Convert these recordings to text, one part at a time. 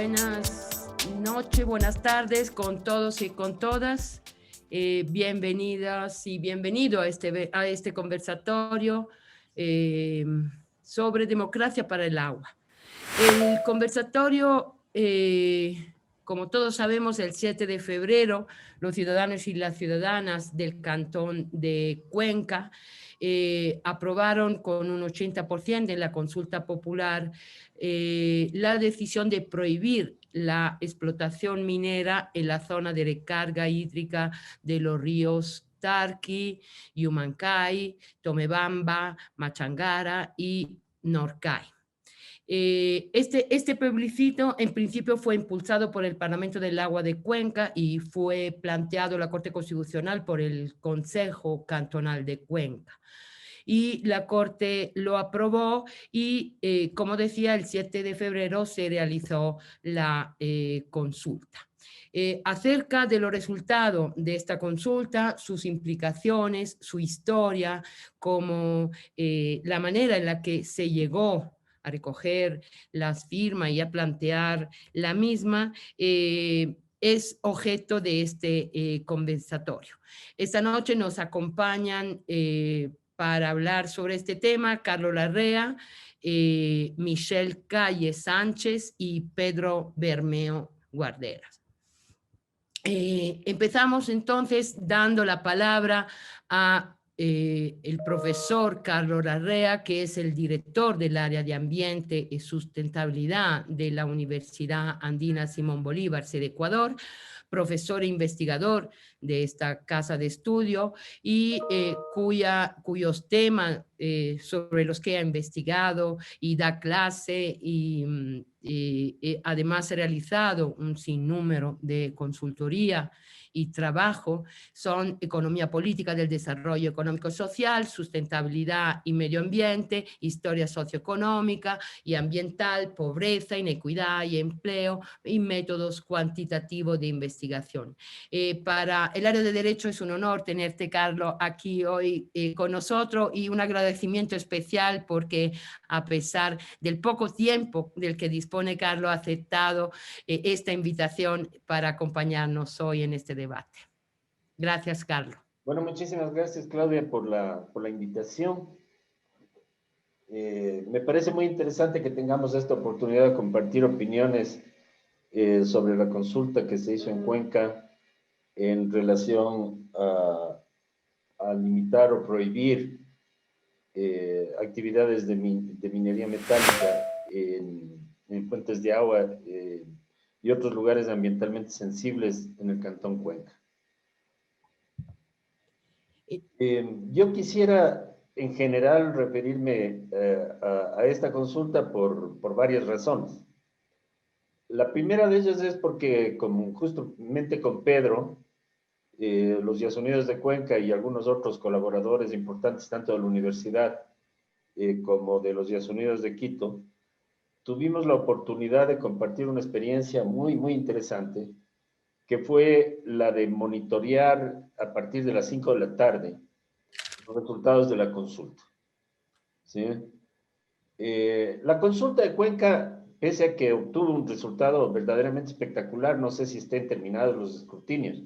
buenas noches, buenas tardes con todos y con todas. Bienvenidas y bienvenido a este conversatorio sobre democracia para el agua. El conversatorio, como todos sabemos, el 7 de febrero, los ciudadanos y las ciudadanas del Cantón de Cuenca aprobaron con un 80% en la consulta popular la decisión de prohibir la explotación minera en la zona de recarga hídrica de los ríos Tarqui, Yumancay, Tomebamba, Machangara y Norcay. Este plebiscito en principio fue impulsado por el Parlamento del Agua de Cuenca y fue planteado a la Corte Constitucional por el Consejo Cantonal de Cuenca. Y la Corte lo aprobó y, como decía, el 7 de febrero se realizó la consulta. Acerca de los resultados de esta consulta, sus implicaciones, su historia, como la manera en la que se llegó a recoger las firmas y a plantear la misma, es objeto de este conversatorio. Esta noche nos acompañan para hablar sobre este tema Carlos Larrea, Michelle Calle Sánchez y Pedro Bermeo Guarderas. Empezamos entonces dando la palabra a el profesor Carlos Larrea, que es el director del área de Ambiente y Sustentabilidad de la Universidad Andina Simón Bolívar, sede Ecuador, profesor e investigador de esta casa de estudio y cuyos temas sobre los que ha investigado y da clase y además ha realizado un sinnúmero de consultoría y trabajo son economía política del desarrollo económico social, sustentabilidad y medio ambiente, historia socioeconómica y ambiental, pobreza, inequidad y empleo y métodos cuantitativos de investigación. Para el área de Derecho es un honor tenerte, Carlos, aquí hoy con nosotros y un agradecimiento especial porque a pesar del poco tiempo del que dispone Carlos, ha aceptado esta invitación para acompañarnos hoy en este debate. Gracias, Carlos. Bueno, muchísimas gracias, Claudia, por la invitación. Me parece muy interesante que tengamos esta oportunidad de compartir opiniones sobre la consulta que se hizo en Cuenca en relación a limitar o prohibir actividades de minería metálica en fuentes de agua y otros lugares ambientalmente sensibles en el Cantón Cuenca. Yo quisiera en general referirme a esta consulta por varias razones. La primera de ellas es porque, como justamente con Pedro, los Días Unidos de Cuenca y algunos otros colaboradores importantes, tanto de la universidad como de los Días Unidos de Quito, tuvimos la oportunidad de compartir una experiencia muy, muy interesante, que fue la de monitorear a partir de las 5 de la tarde los resultados de la consulta. ¿Sí? La consulta de Cuenca, pese a que obtuvo un resultado verdaderamente espectacular, no sé si estén terminados los escrutinios,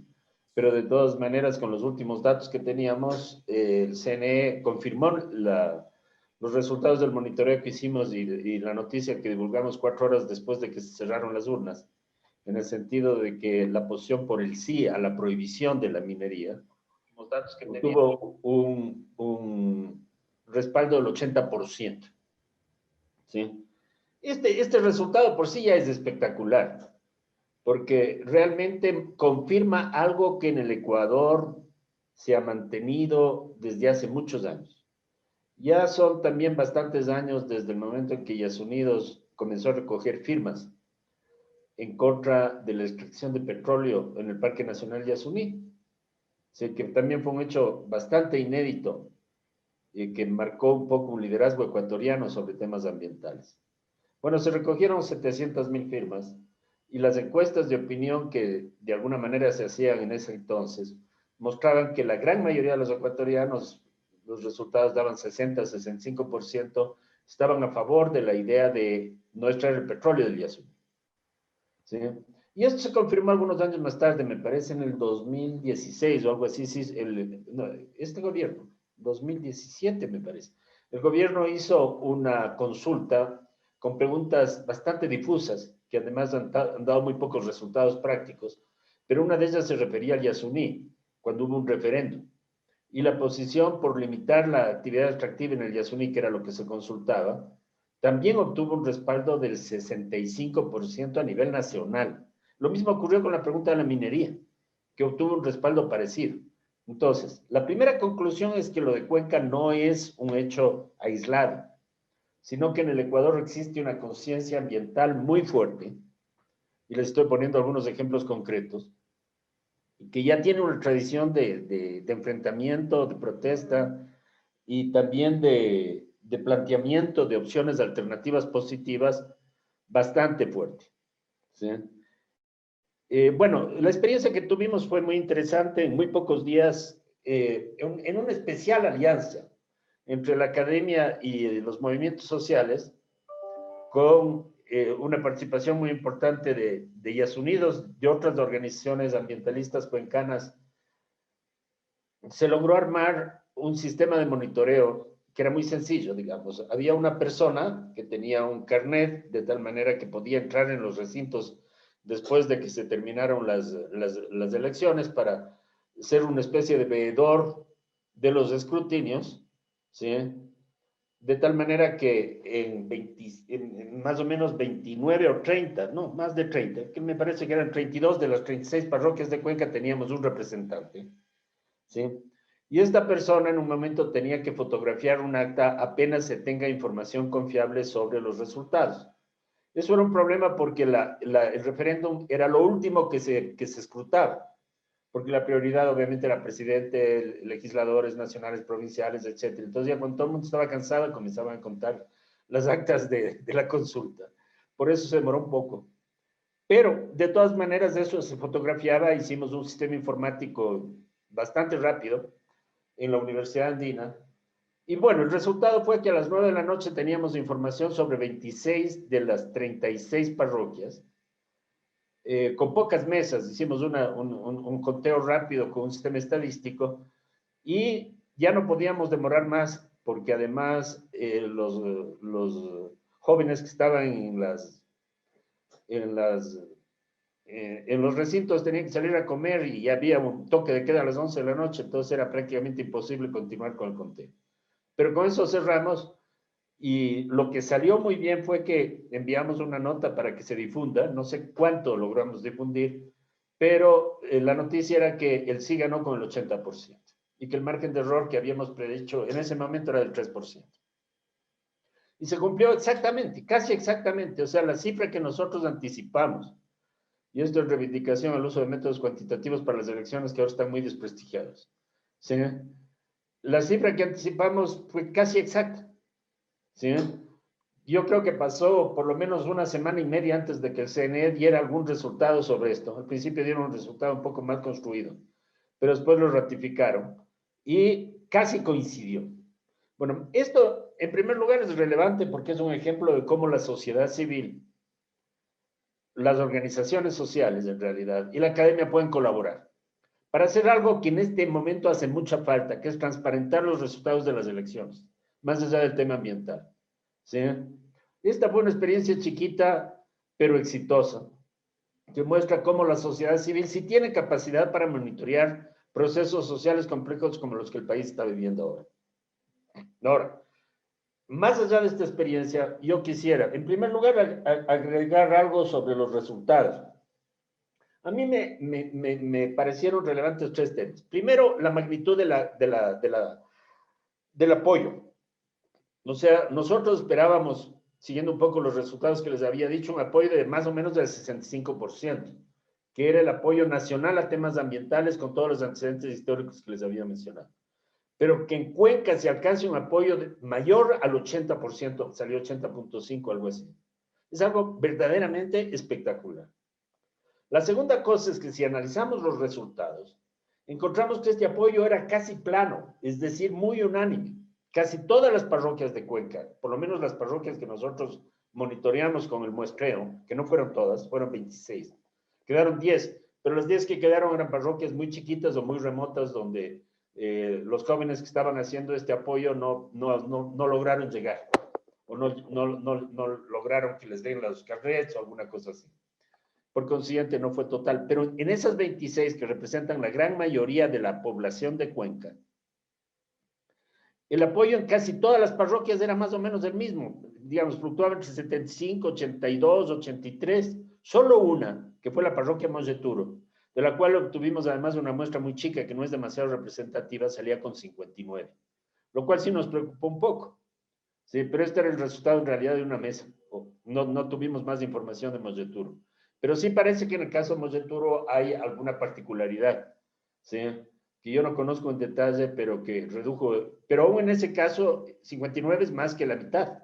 pero de todas maneras, con los últimos datos que teníamos, el CNE confirmó los resultados del monitoreo que hicimos y la noticia que divulgamos 4 horas después de que se cerraron las urnas, en el sentido de que la posición por el sí a la prohibición de la minería tuvo un respaldo del 80%. ¿Sí? Este resultado por sí ya es espectacular, porque realmente confirma algo que en el Ecuador se ha mantenido desde hace muchos años. Ya son también bastantes años desde el momento en que Yasunidos comenzó a recoger firmas en contra de la extracción de petróleo en el Parque Nacional Yasuní. Sí, que también fue un hecho bastante inédito y que marcó un poco un liderazgo ecuatoriano sobre temas ambientales. Bueno, se recogieron 700,000 firmas y las encuestas de opinión que de alguna manera se hacían en ese entonces mostraban que la gran mayoría de los ecuatorianos, los resultados daban 60-65%, estaban a favor de la idea de no extraer el petróleo del Yasuní. ¿sí? Y esto se confirmó algunos años más tarde, me parece en el 2016 o algo así, sí, no, este gobierno, 2017 me parece. El gobierno hizo una consulta con preguntas bastante difusas, que además han dado muy pocos resultados prácticos, pero una de ellas se refería al Yasuní, cuando hubo un referéndum. Y la posición por limitar la actividad extractiva en el Yasuní, que era lo que se consultaba, también obtuvo un respaldo del 65% a nivel nacional. Lo mismo ocurrió con la pregunta de la minería, que obtuvo un respaldo parecido. Entonces, la primera conclusión es que lo de Cuenca no es un hecho aislado, sino que en el Ecuador existe una conciencia ambiental muy fuerte, y les estoy poniendo algunos ejemplos concretos, que ya tiene una tradición de enfrentamiento, de protesta y también de planteamiento de opciones alternativas positivas bastante fuerte. ¿Sí? Bueno, la experiencia que tuvimos fue muy interesante. En muy pocos días, en una especial alianza entre la academia y los movimientos sociales, con una participación muy importante de Yasunidos, de otras organizaciones ambientalistas cuencanas, se logró armar un sistema de monitoreo que era muy sencillo, digamos. Había una persona que tenía un carnet de tal manera que podía entrar en los recintos después de que se terminaron las elecciones para ser una especie de veedor de los escrutinios, ¿sí? De tal manera que en más o menos 29 o 30, no, más de 30, que me parece que eran 32 de las 36 parroquias de Cuenca, teníamos un representante. ¿Sí? Y esta persona en un momento tenía que fotografiar un acta apenas se tenga información confiable sobre los resultados. Eso era un problema porque el referéndum era lo último que se escrutaba, porque la prioridad obviamente era presidente, legisladores nacionales, provinciales, etc. Entonces ya cuando todo el mundo estaba cansado comenzaban a contar las actas de la consulta. Por eso se demoró un poco. Pero de todas maneras eso se fotografiaba, hicimos un sistema informático bastante rápido en la Universidad Andina. Y bueno, el resultado fue que a las 9 de la noche teníamos información sobre 26 de las 36 parroquias, con pocas mesas, hicimos un conteo rápido con un sistema estadístico y ya no podíamos demorar más porque además los jóvenes que estaban en las en los recintos tenían que salir a comer y había un toque de queda a las 11 de la noche, entonces era prácticamente imposible continuar con el conteo. Pero con eso cerramos y lo que salió muy bien fue que enviamos una nota para que se difunda, no sé cuánto logramos difundir, pero la noticia era que el sí ganó con el 80% y que el margen de error que habíamos predicho en ese momento era del 3%. Y se cumplió exactamente, casi exactamente, o sea, la cifra que nosotros anticipamos. Y esto es reivindicación al uso de métodos cuantitativos para las elecciones que ahora están muy desprestigiados. ¿Sí? La cifra que anticipamos fue casi exacta. ¿Sí? Yo creo que pasó por lo menos una semana y media antes de que el CNE diera algún resultado sobre esto. Al principio dieron un resultado un poco más construido, pero después lo ratificaron y casi coincidió. Bueno, esto en primer lugar es relevante porque es un ejemplo de cómo la sociedad civil, las organizaciones sociales en realidad y la academia pueden colaborar para hacer algo que en este momento hace mucha falta, que es transparentar los resultados de las elecciones, más allá del tema ambiental. ¿Sí? Esta fue una experiencia chiquita, pero exitosa, que muestra cómo la sociedad civil sí tiene capacidad para monitorear procesos sociales complejos como los que el país está viviendo ahora. Ahora, más allá de esta experiencia, yo quisiera, en primer lugar, agregar algo sobre los resultados. A mí me parecieron relevantes tres temas. Primero, la magnitud del apoyo. O sea, nosotros esperábamos, siguiendo un poco los resultados que les había dicho, un apoyo de más o menos del 65%, que era el apoyo nacional a temas ambientales con todos los antecedentes históricos que les había mencionado. Pero que en Cuenca se alcance un apoyo mayor al 80%, salió 80.5, algo así. Es algo verdaderamente espectacular. La segunda cosa es que si analizamos los resultados, encontramos que este apoyo era casi plano, es decir, muy unánime. Casi todas las parroquias de Cuenca, por lo menos las parroquias que nosotros monitoreamos con el muestreo, que no fueron todas, fueron 26, quedaron 10, pero las 10 que quedaron eran parroquias muy chiquitas o muy remotas donde los jóvenes que estaban haciendo este apoyo no lograron llegar o no lograron que les den los carrets o alguna cosa así. Por consiguiente, no fue total. Pero en esas 26 que representan la gran mayoría de la población de Cuenca, el apoyo en casi todas las parroquias era más o menos el mismo. Digamos, fluctuaba entre 75, 82, 83. Solo una, que fue la parroquia Mongeturo, de la cual obtuvimos además una muestra muy chica que no es demasiado representativa, salía con 59. Lo cual sí nos preocupó un poco. Sí, pero este era el resultado en realidad de una mesa. No tuvimos más información de Mongeturo. Pero sí parece que en el caso de Mongeturo hay alguna particularidad, ¿sí? Que yo no conozco en detalle, pero que redujo. Pero aún en ese caso, 59 es más que la mitad.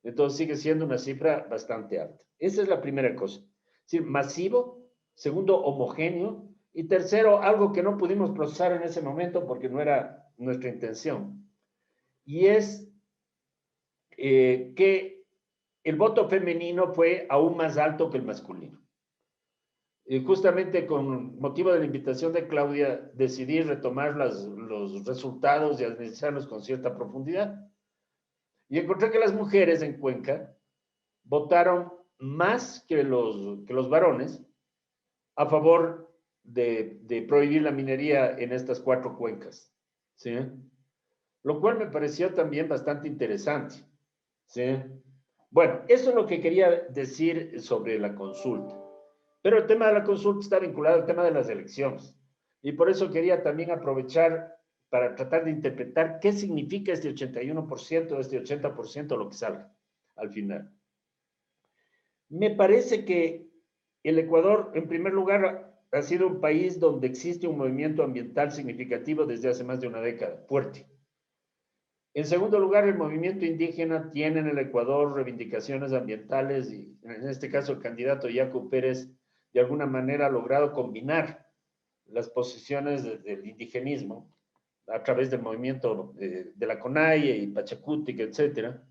Entonces sigue siendo una cifra bastante alta. Esa es la primera cosa. Es decir, masivo. Segundo, homogéneo. Y tercero, algo que no pudimos procesar en ese momento porque no era nuestra intención. Y es que el voto femenino fue aún más alto que el masculino. Justamente con motivo de la invitación de Claudia, decidí retomar los resultados y analizarlos con cierta profundidad. Y encontré que las mujeres en Cuenca votaron más que los varones a favor de prohibir la minería en estas 4 cuencas, ¿sí? Lo cual me pareció también bastante interesante, ¿sí? Bueno, eso es lo que quería decir sobre la consulta. Pero el tema de la consulta está vinculado al tema de las elecciones. Y por eso quería también aprovechar para tratar de interpretar qué significa este 81%, este 80%, lo que salga al final. Me parece que el Ecuador, en primer lugar, ha sido un país donde existe un movimiento ambiental significativo desde hace más de una década, fuerte. En segundo lugar, el movimiento indígena tiene en el Ecuador reivindicaciones ambientales y en este caso el candidato Yacu Pérez de alguna manera ha logrado combinar las posiciones del indigenismo a través del movimiento de la CONAIE y Pachacutic, etcétera,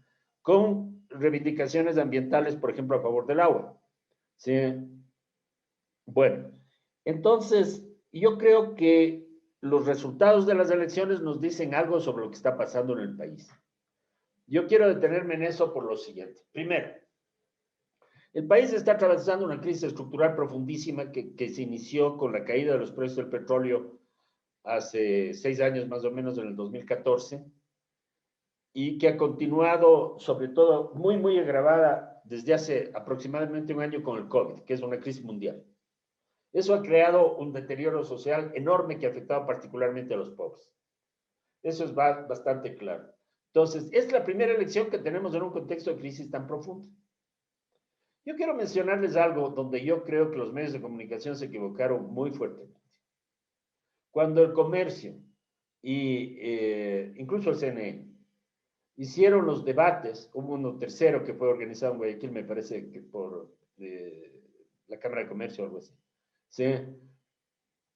con reivindicaciones ambientales, por ejemplo, a favor del agua. ¿Sí? Bueno, entonces yo creo que los resultados de las elecciones nos dicen algo sobre lo que está pasando en el país. Yo quiero detenerme en eso por lo siguiente. Primero, el país está atravesando una crisis estructural profundísima que se inició con la caída de los precios del petróleo hace 6 años más o menos, en el 2014, y que ha continuado, sobre todo, muy, muy agravada desde hace aproximadamente un año con el COVID, que es una crisis mundial. Eso ha creado un deterioro social enorme que ha afectado particularmente a los pobres. Eso es bastante claro. Entonces, es la primera elección que tenemos en un contexto de crisis tan profundo. Yo quiero mencionarles algo donde yo creo que los medios de comunicación se equivocaron muy fuertemente. Cuando el comercio y incluso el CNE hicieron los debates, hubo uno tercero que fue organizado en Guayaquil, me parece que por la Cámara de Comercio o algo así. ¿Sí?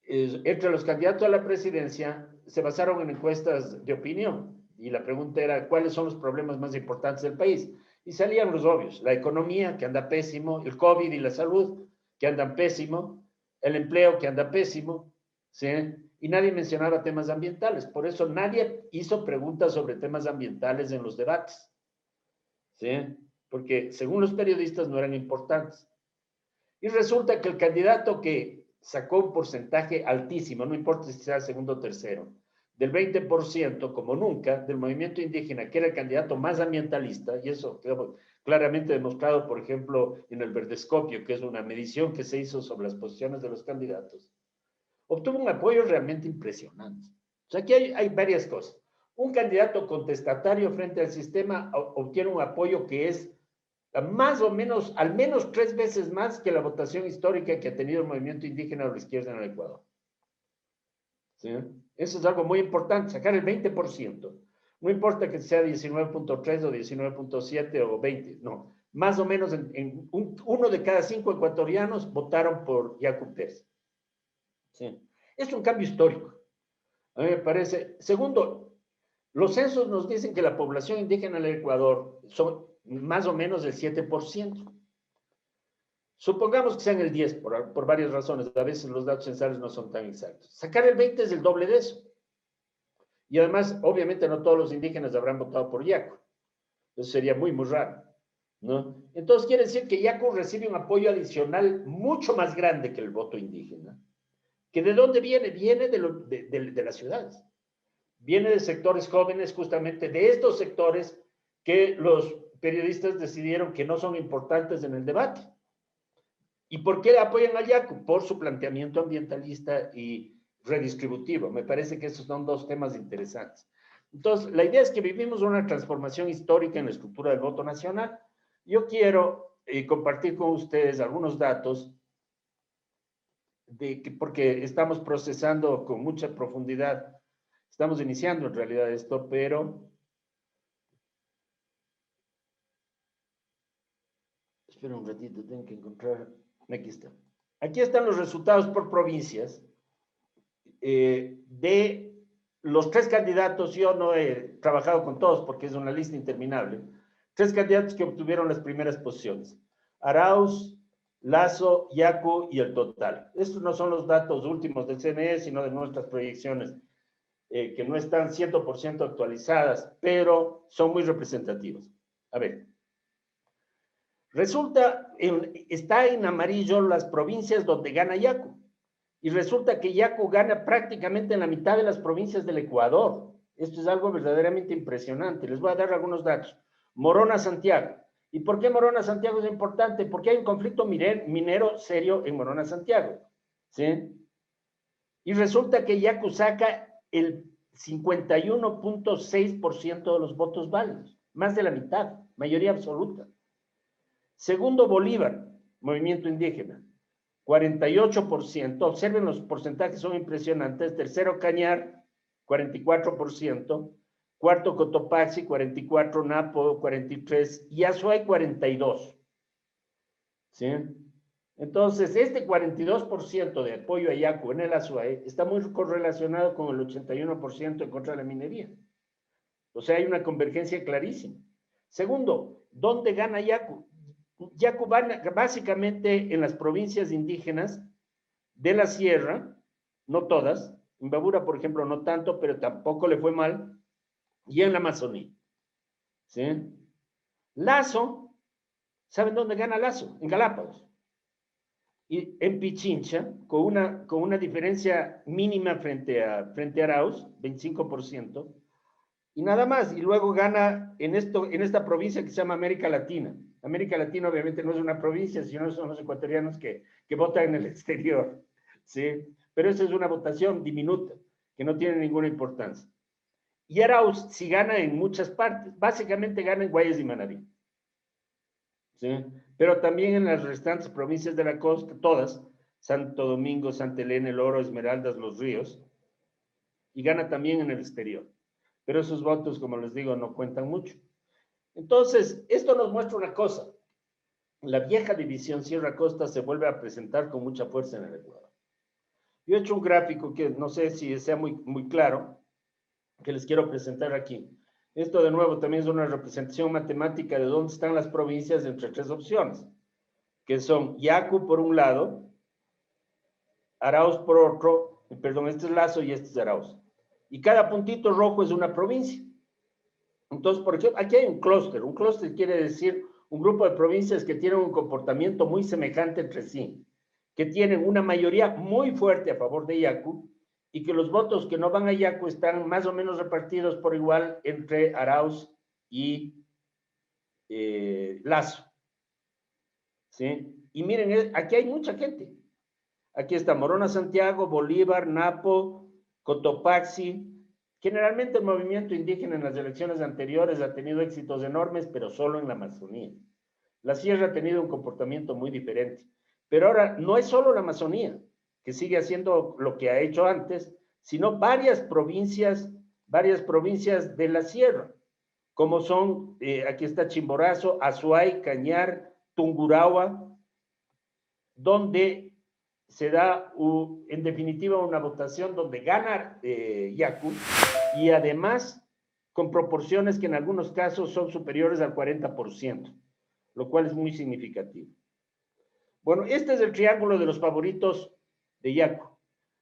Entre los candidatos a la presidencia se basaron en encuestas de opinión y la pregunta era ¿cuáles son los problemas más importantes del país? Y salían los obvios, la economía que anda pésimo, el COVID y la salud que andan pésimo, el empleo que anda pésimo, ¿sí? Y nadie mencionaba temas ambientales, por eso nadie hizo preguntas sobre temas ambientales en los debates, ¿sí? Porque según los periodistas no eran importantes. Y resulta que el candidato que sacó un porcentaje altísimo, no importa si sea segundo o tercero, del 20%, como nunca, del movimiento indígena, que era el candidato más ambientalista, y eso quedó claramente demostrado, por ejemplo, en el Verdescopio, que es una medición que se hizo sobre las posiciones de los candidatos, obtuvo un apoyo realmente impresionante. O sea, aquí hay varias cosas. Un candidato contestatario frente al sistema obtiene un apoyo que es más o menos, al menos 3 veces más que la votación histórica que ha tenido el movimiento indígena o la izquierda en el Ecuador. ¿Sí? Eso es algo muy importante, sacar el 20%. No importa que sea 19.3 o 19.7 o 20, no. Más o menos uno de cada 5 ecuatorianos votaron por Yacu Pérez. ¿Sí? Es un cambio histórico. A mí me parece. Segundo, los censos nos dicen que la población indígena en el Ecuador más o menos el 7%. Supongamos que sean el 10 por varias razones. A veces los datos censales no son tan exactos. Sacar el 20 es el doble de eso. Y además, obviamente, no todos los indígenas habrán votado por Yacu. Eso sería muy, muy raro, ¿no? Entonces, quiere decir que Yacu recibe un apoyo adicional mucho más grande que el voto indígena. ¿Que de dónde viene? Viene de las ciudades. Viene de sectores jóvenes, justamente de estos sectores que los periodistas decidieron que no son importantes en el debate. ¿Y por qué apoyan a Yacu? Por su planteamiento ambientalista y redistributivo. Me parece que esos son dos temas interesantes. Entonces, la idea es que vivimos una transformación histórica en la estructura del voto nacional. Yo quiero compartir con ustedes algunos datos porque estamos procesando con mucha profundidad. Estamos iniciando en realidad esto, pero espera un ratito, tengo que encontrar. Aquí está. Aquí están los resultados por provincias de los 3 candidatos. Yo no he trabajado con todos porque es una lista interminable. 3 candidatos que obtuvieron las primeras posiciones: Arauz, Lasso, Yacu y el total. Estos no son los datos últimos del CNE, sino de nuestras proyecciones, que no están 100% actualizadas, pero son muy representativas. A ver. Resulta, está en amarillo las provincias donde gana Yacu. Y resulta que Yacu gana prácticamente en la mitad de las provincias del Ecuador. Esto es algo verdaderamente impresionante. Les voy a dar algunos datos. Morona, Santiago. ¿Y por qué Morona, Santiago es importante? Porque hay un conflicto minero serio en Morona, Santiago. ¿Sí? Y resulta que Yacu saca el 51.6% de los votos válidos. Más de la mitad, mayoría absoluta. Segundo, Bolívar, movimiento indígena, 48%. Observen los porcentajes, son impresionantes. Tercero, Cañar, 44%. Cuarto, Cotopaxi, 44%. Napo, 43%. Y Azuay, 42%. ¿Sí? Entonces, este 42% de apoyo a Yacu en el Azuay está muy correlacionado con el 81% en contra de la minería. O sea, hay una convergencia clarísima. Segundo, ¿dónde gana Yacu? Yacu gana básicamente en las provincias indígenas de la sierra, no todas. Imbabura, por ejemplo, no tanto, pero tampoco le fue mal. Y en la Amazonía. ¿Sí? Lazo, ¿saben dónde gana Lazo? En Galápagos. Y en Pichincha, con una diferencia mínima frente a Arauz, 25%. Y nada más, y luego gana en esta provincia que se llama América Latina. América Latina obviamente no es una provincia, sino son los ecuatorianos que votan en el exterior, ¿sí? Pero esa es una votación diminuta, que no tiene ninguna importancia. Y Arauz sí gana en muchas partes, básicamente gana en Guayas y Manabí, ¿sí? Pero también en las restantes provincias de la costa, todas, Santo Domingo, Santa Elena, El Oro, Esmeraldas, Los Ríos, y gana también en el exterior. Pero esos votos, como les digo, no cuentan mucho. Entonces, esto nos muestra una cosa. La vieja división Sierra-Costa se vuelve a presentar con mucha fuerza en el Ecuador. Yo he hecho un gráfico que no sé si sea muy, muy claro, que les quiero presentar aquí. Esto, de nuevo, también es una representación matemática de dónde están las provincias entre 3 opciones, que son Yacu por un lado, Arauz por otro, perdón, este es Lazo y este es Arauz. Y cada puntito rojo es una provincia. Entonces, por ejemplo, aquí hay un clúster. Un clúster quiere decir un grupo de provincias que tienen un comportamiento muy semejante entre sí, que tienen una mayoría muy fuerte a favor de Yacu y que los votos que no van a Yacu están más o menos repartidos por igual entre Arauz y Lazo. ¿Sí? Y miren, aquí hay mucha gente. Aquí está Morona, Santiago, Bolívar, Napo, Cotopaxi. Generalmente el movimiento indígena en las elecciones anteriores ha tenido éxitos enormes, pero solo en la Amazonía. La sierra ha tenido un comportamiento muy diferente. Pero ahora no es solo la Amazonía, que sigue haciendo lo que ha hecho antes, sino varias provincias de la sierra, como son, aquí está Chimborazo, Azuay, Cañar, Tungurahua, donde se da, en definitiva, una votación donde gana Yacu y además con proporciones que en algunos casos son superiores al 40%, lo cual es muy significativo. Bueno, este es el triángulo de los favoritos de Yacu.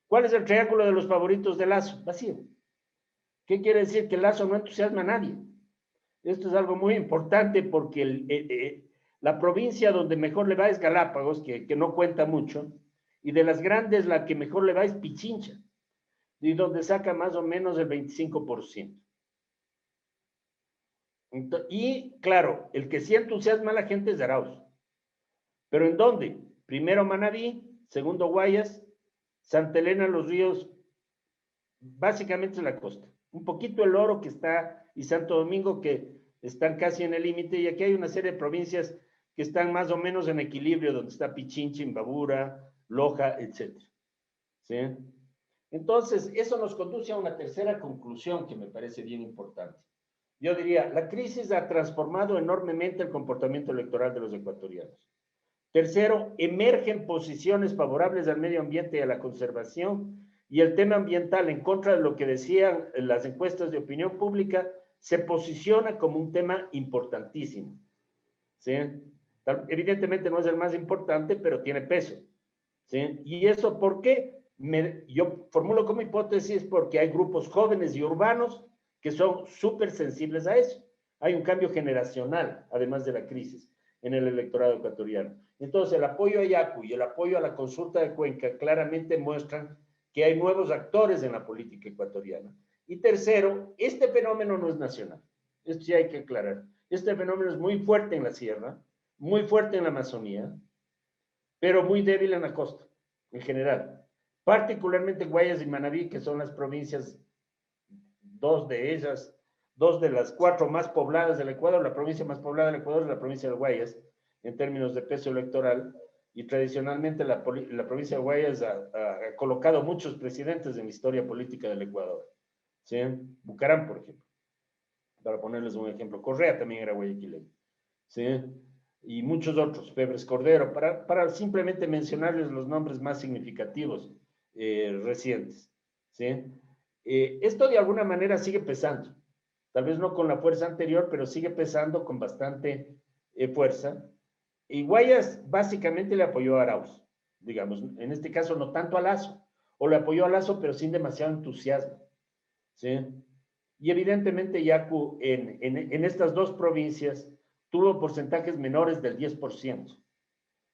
¿Cuál es el triángulo de los favoritos de Lasso? Vacío. ¿Qué quiere decir? Que Lasso no entusiasma a nadie. Esto es algo muy importante porque la provincia donde mejor le va es Galápagos, que no cuenta mucho, y de las grandes la que mejor le va es Pichincha, y donde saca más o menos el 25%. Y claro, el que sí entusiasma a la gente es Arauz. ¿Pero en dónde? Primero Manabí, segundo Guayas, Santa Elena, Los Ríos, básicamente la costa. Un poquito el Oro que está, y Santo Domingo que están casi en el límite, y aquí hay una serie de provincias que están más o menos en equilibrio, donde está Pichincha, Imbabura, Loja, etc. ¿Sí? Entonces, eso nos conduce a una tercera conclusión que me parece bien importante. Yo diría, la crisis ha transformado enormemente el comportamiento electoral de los ecuatorianos. Tercero, emergen posiciones favorables al medio ambiente y a la conservación, y el tema ambiental, en contra de lo que decían las encuestas de opinión pública, se posiciona como un tema importantísimo. ¿Sí? Evidentemente no es el más importante, pero tiene peso. ¿Sí? ¿Y eso por qué? Yo formulo como hipótesis porque hay grupos jóvenes y urbanos que son súper sensibles a eso. Hay un cambio generacional, además de la crisis, en el electorado ecuatoriano. Entonces, el apoyo a Yacu y el apoyo a la consulta de Cuenca claramente muestran que hay nuevos actores en la política ecuatoriana. Y tercero, este fenómeno no es nacional. Esto sí hay que aclarar. Este fenómeno es muy fuerte en la sierra, muy fuerte en la Amazonía, pero muy débil en la costa, en general. Particularmente Guayas y Manabí, que son las provincias, dos de ellas, dos de las cuatro más pobladas del Ecuador. La provincia más poblada del Ecuador es la provincia de Guayas, en términos de peso electoral, y tradicionalmente la provincia de Guayas ha colocado muchos presidentes en la historia política del Ecuador. ¿Sí? Bucaram, por ejemplo, para ponerles un ejemplo. Correa también era guayaquileño. ¿Sí? Y muchos otros, Febres Cordero, para simplemente mencionarles los nombres más significativos recientes. ¿Sí? Esto de alguna manera sigue pesando, tal vez no con la fuerza anterior, pero sigue pesando con bastante fuerza. Y Guayas básicamente le apoyó a Arauz, digamos, en este caso no tanto a Lasso, o le apoyó a Lasso, pero sin demasiado entusiasmo. ¿Sí? Y evidentemente Yacu en estas dos provincias tuvo porcentajes menores del 10%,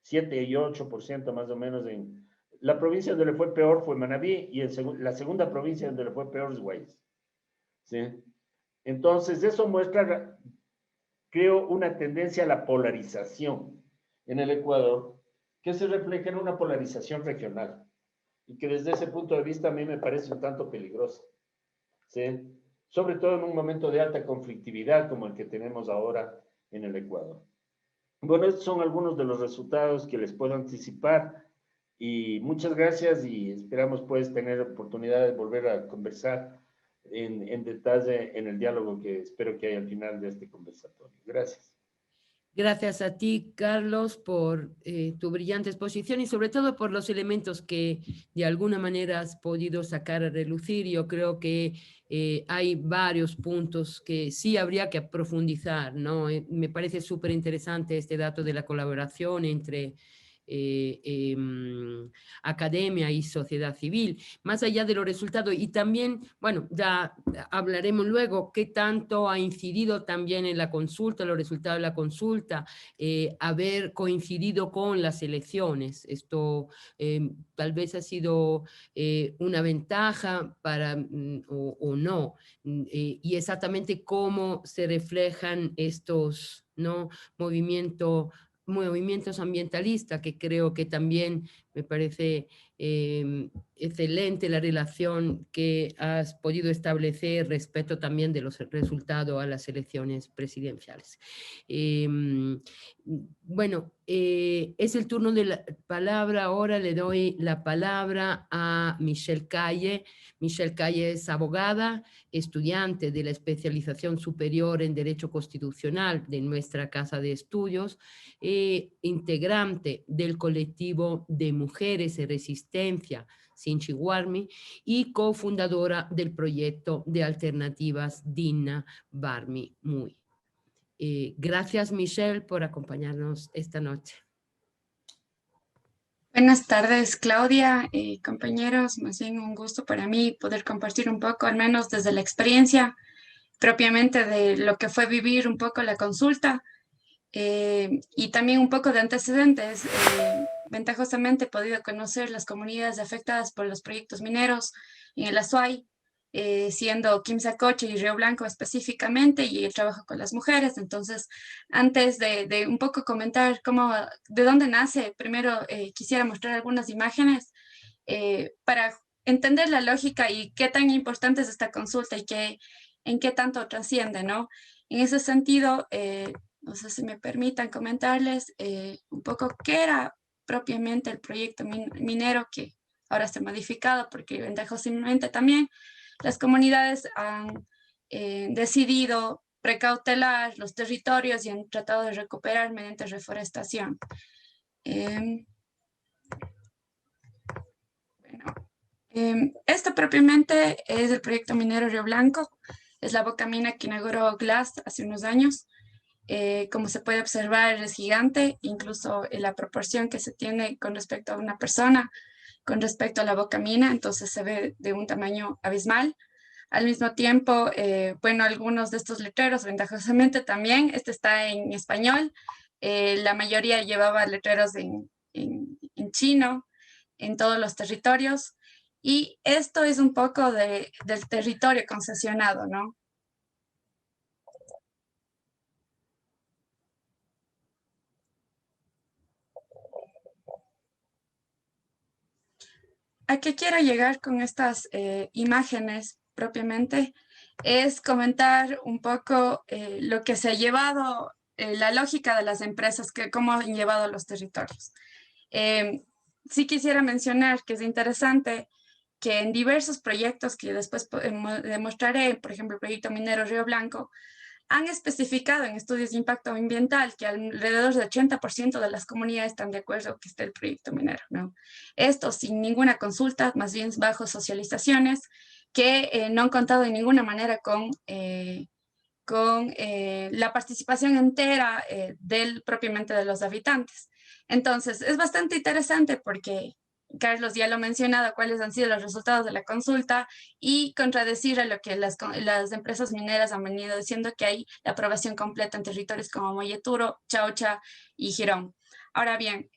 7 y 8% más o menos. La provincia donde le fue peor fue Manabí, y la segunda provincia donde le fue peor es Guayas. ¿Sí? Entonces, eso muestra, creo, una tendencia a la polarización en el Ecuador, que se refleja en una polarización regional, y que desde ese punto de vista a mí me parece un tanto peligrosa. ¿Sí? Sobre todo en un momento de alta conflictividad como el que tenemos ahora en el Ecuador. Bueno, estos son algunos de los resultados que les puedo anticipar, y muchas gracias, y esperamos pues tener oportunidad de volver a conversar en detalle en el diálogo que espero que haya al final de este conversatorio. Gracias. Gracias a ti, Carlos, por tu brillante exposición y sobre todo por los elementos que de alguna manera has podido sacar a relucir. Yo creo que hay varios puntos que sí habría que profundizar, ¿no? Me parece súper interesante este dato de la colaboración entre academia y sociedad civil, más allá de los resultados. Y también, bueno, ya hablaremos luego qué tanto ha incidido también en la consulta, los resultados de la consulta, haber coincidido con las elecciones. Esto tal vez ha sido una ventaja para, o no, y exactamente cómo se reflejan estos, ¿no?, movimientos ambientalistas, que creo que también me parece excelente la relación que has podido establecer respecto también de los resultados a las elecciones presidenciales. Bueno, es el turno de la palabra. Ahora le doy la palabra a Michelle Calle. Michelle Calle es abogada, estudiante de la especialización superior en Derecho Constitucional de nuestra Casa de Estudios, integrante del colectivo de mujeres Mujeres y Resistencia, Sinchiwarmi, y cofundadora del proyecto de alternativas Dinna Barmi Muy. Gracias, Michelle, por acompañarnos esta noche. Buenas tardes, Claudia, compañeros. Más bien un gusto para mí poder compartir un poco, al menos desde la experiencia propiamente de lo que fue vivir un poco la consulta y también un poco de antecedentes. Ventajosamente he podido conocer las comunidades afectadas por los proyectos mineros en el Azuay, siendo Quimsacoche y Río Blanco específicamente, y el trabajo con las mujeres. Entonces, antes de un poco comentar de dónde nace, primero quisiera mostrar algunas imágenes para entender la lógica y qué tan importante es esta consulta y en qué tanto trasciende, ¿no? En ese sentido, no sé si me permitan comentarles un poco qué era propiamente el proyecto minero, que ahora se ha modificado porque ventajosamente también las comunidades han decidido precautelar los territorios y han tratado de recuperar mediante reforestación. Esto propiamente es el proyecto minero Río Blanco. Es la boca mina que inauguró Glass hace unos años. Como se puede observar, es gigante, incluso en la proporción que se tiene con respecto a una persona, con respecto a la boca mina, entonces se ve de un tamaño abismal. Al mismo tiempo, bueno, algunos de estos letreros, ventajosamente también, este está en español, la mayoría llevaba letreros en chino, en todos los territorios, y esto es un poco del territorio concesionado, ¿no? ¿A qué quiero llegar con estas imágenes propiamente? Es comentar un poco lo que se ha llevado, la lógica de las empresas, cómo han llevado los territorios. Sí quisiera mencionar que es interesante que en diversos proyectos que después demostraré, por ejemplo, el proyecto minero Río Blanco, han especificado en estudios de impacto ambiental que alrededor del 80% de las comunidades están de acuerdo que esté el proyecto minero, ¿no? Esto sin ninguna consulta, más bien bajo socializaciones que no han contado de ninguna manera con la participación entera propiamente de los habitantes. Entonces, es bastante interesante porque Carlos ya lo ha mencionado, cuáles han sido los resultados de la consulta y contradecir a lo que las empresas mineras han venido diciendo, que hay la aprobación completa en territorios como Moyeturo, Chaucha y Girón. Ahora bien,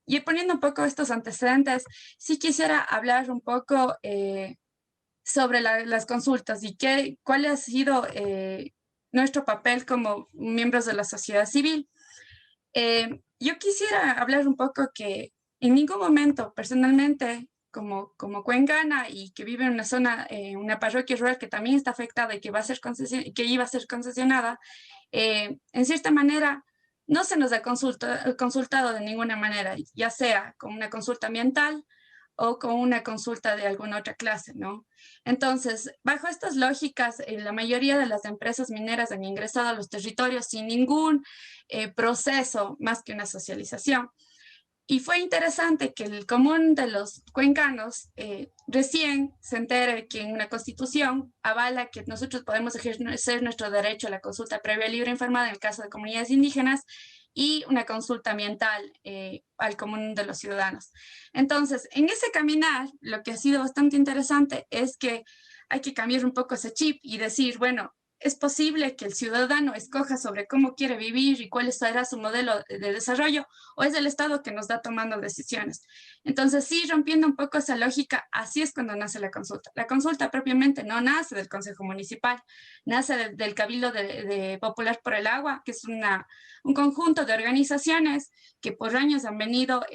y poniendo un poco estos antecedentes, sí quisiera hablar un poco sobre las consultas y cuál ha sido nuestro papel como miembros de la sociedad civil. Yo quisiera hablar un poco que en ningún momento, personalmente, como cuencana y que vive en una zona, una parroquia rural que también está afectada y que iba a ser concesionada, en cierta manera no se nos ha consultado de ninguna manera, ya sea con una consulta ambiental o con una consulta de alguna otra clase, ¿no? Entonces, bajo estas lógicas, la mayoría de las empresas mineras han ingresado a los territorios sin ningún proceso más que una socialización. Y fue interesante que el común de los cuencanos recién se entere que en una constitución avala que nosotros podemos ejercer nuestro derecho a la consulta previa, libre e informada en el caso de comunidades indígenas y una consulta ambiental al común de los ciudadanos. Entonces, en ese caminar, lo que ha sido bastante interesante es que hay que cambiar un poco ese chip y decir, bueno, es posible que el ciudadano escoja sobre cómo quiere vivir y cuál será su modelo de desarrollo, o es el Estado que nos da tomando decisiones. Entonces, sí, rompiendo un poco esa lógica, así es cuando nace la consulta. La consulta propiamente no nace del Consejo Municipal, nace del Cabildo de Popular por el Agua, que es un conjunto de organizaciones que por años han venido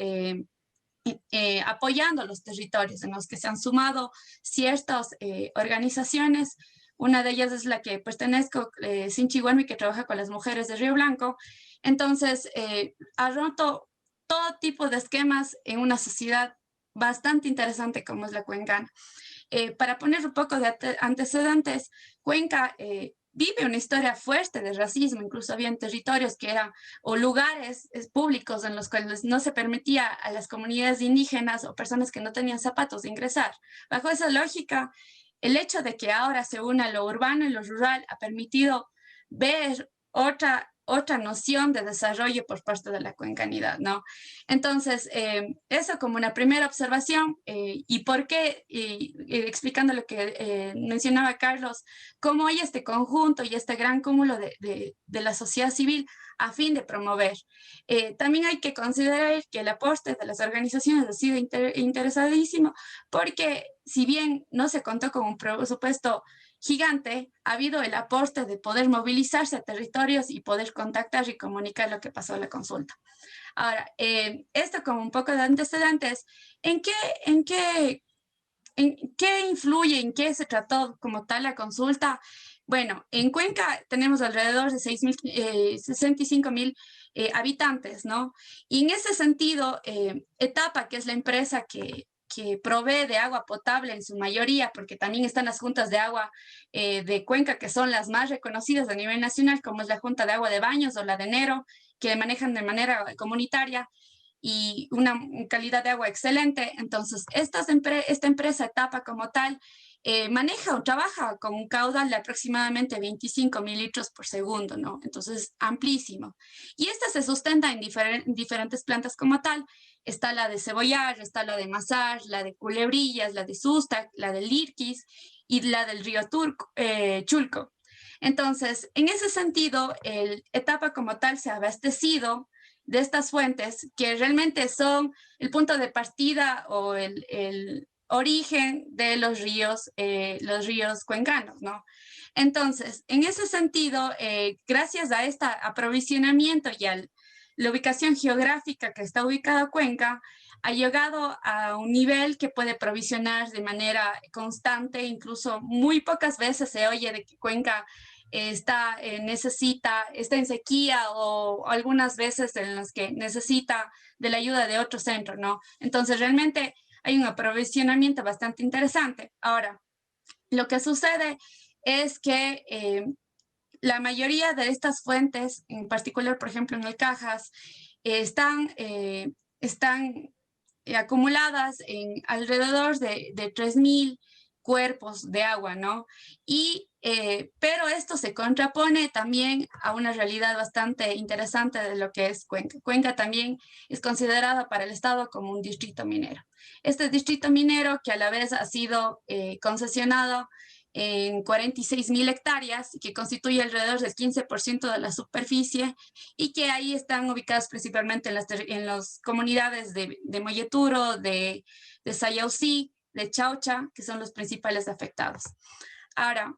apoyando los territorios en los que se han sumado ciertas organizaciones. Una de ellas es la que pertenezco, Sinchiwarmi, que trabaja con las mujeres de Río Blanco. Entonces, ha roto todo tipo de esquemas en una sociedad bastante interesante como es la cuencana. Para poner un poco de antecedentes, Cuenca vive una historia fuerte de racismo. Incluso habían territorios que eran, o lugares públicos en los cuales no se permitía a las comunidades indígenas o personas que no tenían zapatos de ingresar. Bajo esa lógica, el hecho de que ahora se una lo urbano y lo rural ha permitido ver otra noción de desarrollo por parte de la cuencanidad, ¿no? Entonces, eso como una primera observación, y por qué, explicando lo que mencionaba Carlos, cómo hay este conjunto y este gran cúmulo de la sociedad civil a fin de promover. También hay que considerar que el aporte de las organizaciones ha sido interesadísimo, porque si bien no se contó con un presupuesto gigante, ha habido el aporte de poder movilizarse a territorios y poder contactar y comunicar lo que pasó en la consulta. Ahora, esto como un poco de antecedentes, ¿en qué influye, en qué se trató como tal la consulta? Bueno, en Cuenca tenemos alrededor de 65,000 habitantes, ¿no? Y en ese sentido, Etapa, que es la empresa que provee de agua potable en su mayoría, porque también están las juntas de agua de Cuenca, que son las más reconocidas a nivel nacional, como es la Junta de Agua de Baños o la de Enero, que manejan de manera comunitaria y una calidad de agua excelente. Entonces, esta empresa Etapa como tal maneja o trabaja con un caudal de aproximadamente 25,000 litros por segundo, ¿no? Entonces, amplísimo. Y esta se sustenta en diferentes plantas como tal. Está la de Cebollar, está la de Mazar, la de Culebrillas, la de Sustac, la de Lirquis y la del río Chulco. Entonces, en ese sentido, el Etapa como tal se ha abastecido de estas fuentes que realmente son el punto de partida o el origen de los ríos cuencanos, ¿no? Entonces, en ese sentido, gracias a este aprovisionamiento y a la ubicación geográfica que está ubicada Cuenca, ha llegado a un nivel que puede provisionar de manera constante. Incluso muy pocas veces se oye de que Cuenca está en sequía, o algunas veces en las que necesita de la ayuda de otro centro, ¿no? Entonces realmente hay un aprovisionamiento bastante interesante. Ahora, lo que sucede es que la mayoría de estas fuentes, en particular, por ejemplo, en el Cajas, están acumuladas en alrededor de 3,000 cuerpos de agua, ¿no? Pero esto se contrapone también a una realidad bastante interesante de lo que es Cuenca. Cuenca también es considerada para el Estado como un distrito minero. Este distrito minero, que a la vez ha sido concesionado en 46,000 hectáreas, que constituye alrededor del 15% de la superficie, y que ahí están ubicadas principalmente en las comunidades de Moyeturo, de Sayausí, de Chaucha, que son los principales afectados. Ahora,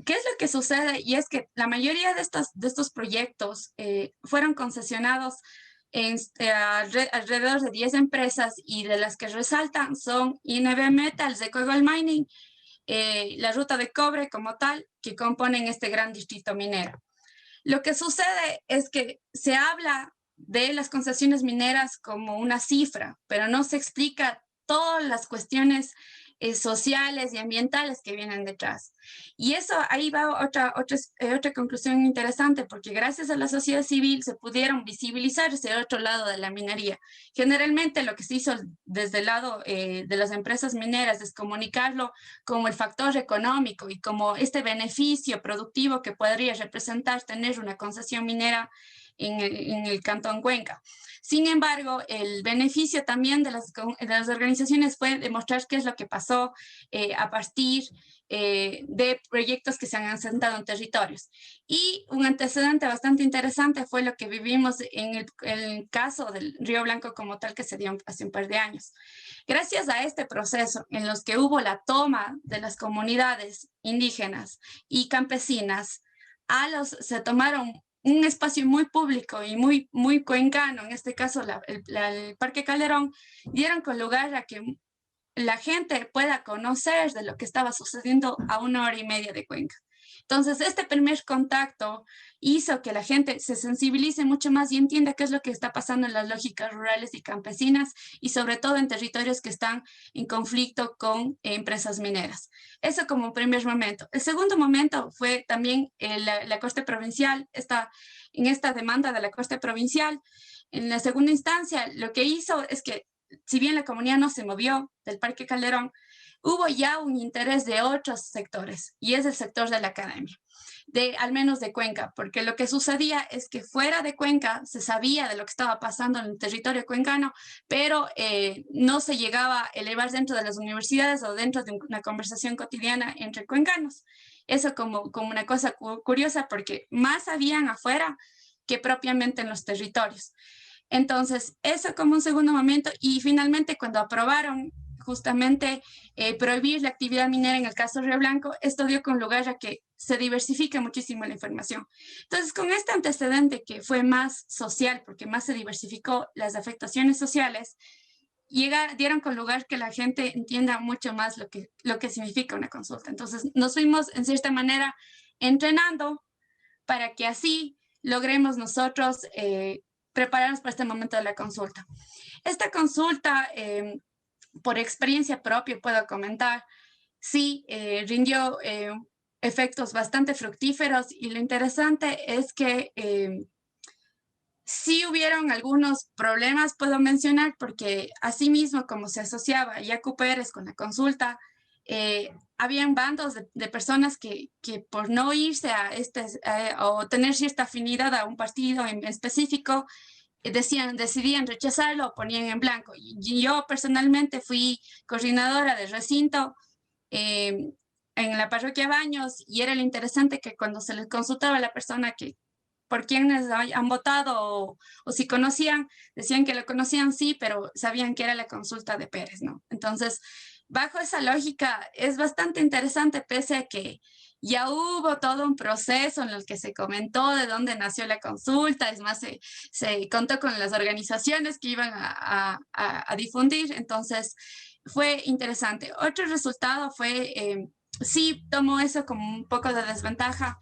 ¿qué es lo que sucede? Y es que la mayoría de estos proyectos fueron concesionados alrededor de 10 empresas, y de las que resaltan son INV Metals, Ecogold Mining, la ruta de cobre como tal, que componen este gran distrito minero. Lo que sucede es que se habla de las concesiones mineras como una cifra, pero no se explica todas las cuestiones sociales y ambientales que vienen detrás. Y eso, ahí va otra conclusión interesante, porque gracias a la sociedad civil se pudieron visibilizar ese otro lado de la minería. Generalmente lo que se hizo desde el lado de las empresas mineras es comunicarlo como el factor económico y como este beneficio productivo que podría representar tener una concesión minera en el Cantón Cuenca. Sin embargo, el beneficio también de las organizaciones fue demostrar qué es lo que pasó a partir de proyectos que se han asentado en territorios. Y un antecedente bastante interesante fue lo que vivimos en el caso del Río Blanco como tal, que se dio hace un par de años. Gracias a este proceso en los que hubo la toma de las comunidades indígenas y campesinas, se tomaron un espacio muy público y muy cuencano, en este caso el Parque Calderón, dieron con lugar a que la gente pueda conocer de lo que estaba sucediendo a 1 hora y media de Cuenca. Entonces, este primer contacto hizo que la gente se sensibilice mucho más y entienda qué es lo que está pasando en las lógicas rurales y campesinas y sobre todo en territorios que están en conflicto con empresas mineras. Eso como un primer momento. El segundo momento fue también la Corte Provincial, en esta demanda de la Corte Provincial. En la segunda instancia, lo que hizo es que, si bien la comunidad no se movió del Parque Calderón, hubo ya un interés de otros sectores, y es el sector de la academia, al menos de Cuenca, porque lo que sucedía es que fuera de Cuenca se sabía de lo que estaba pasando en el territorio cuencano, pero no se llegaba a elevar dentro de las universidades o dentro de una conversación cotidiana entre cuencanos. Eso como una cosa curiosa, porque más habían afuera que propiamente en los territorios. Entonces, eso como un segundo momento, y finalmente cuando aprobaron justamente prohibir la actividad minera en el caso Río Blanco, esto dio con lugar a que se diversifique muchísimo la información. Entonces, con este antecedente que fue más social, porque más se diversificó las afectaciones sociales, dieron con lugar que la gente entienda mucho más lo que significa una consulta. Entonces, nos fuimos, en cierta manera, entrenando para que así logremos nosotros prepararnos para este momento de la consulta. Esta consulta, por experiencia propia puedo comentar, sí rindió efectos bastante fructíferos, y lo interesante es que sí hubieron algunos problemas, puedo mencionar, porque asimismo como se asociaba Yacu Pérez con la consulta, habían bandos de personas que por no irse o tener cierta afinidad a un partido en específico, decidían rechazarlo o ponían en blanco. Y yo personalmente fui coordinadora de recinto en la parroquia Baños, y era lo interesante que cuando se les consultaba a la persona por quienes han votado o si conocían, decían que lo conocían, sí, pero sabían que era la consulta de Pérez, ¿no? Entonces, bajo esa lógica, es bastante interesante, pese a que ya hubo todo un proceso en el que se comentó de dónde nació la consulta. Es más, se contó con las organizaciones que iban a difundir, entonces fue interesante. Otro resultado fue, sí tomo eso como un poco de desventaja,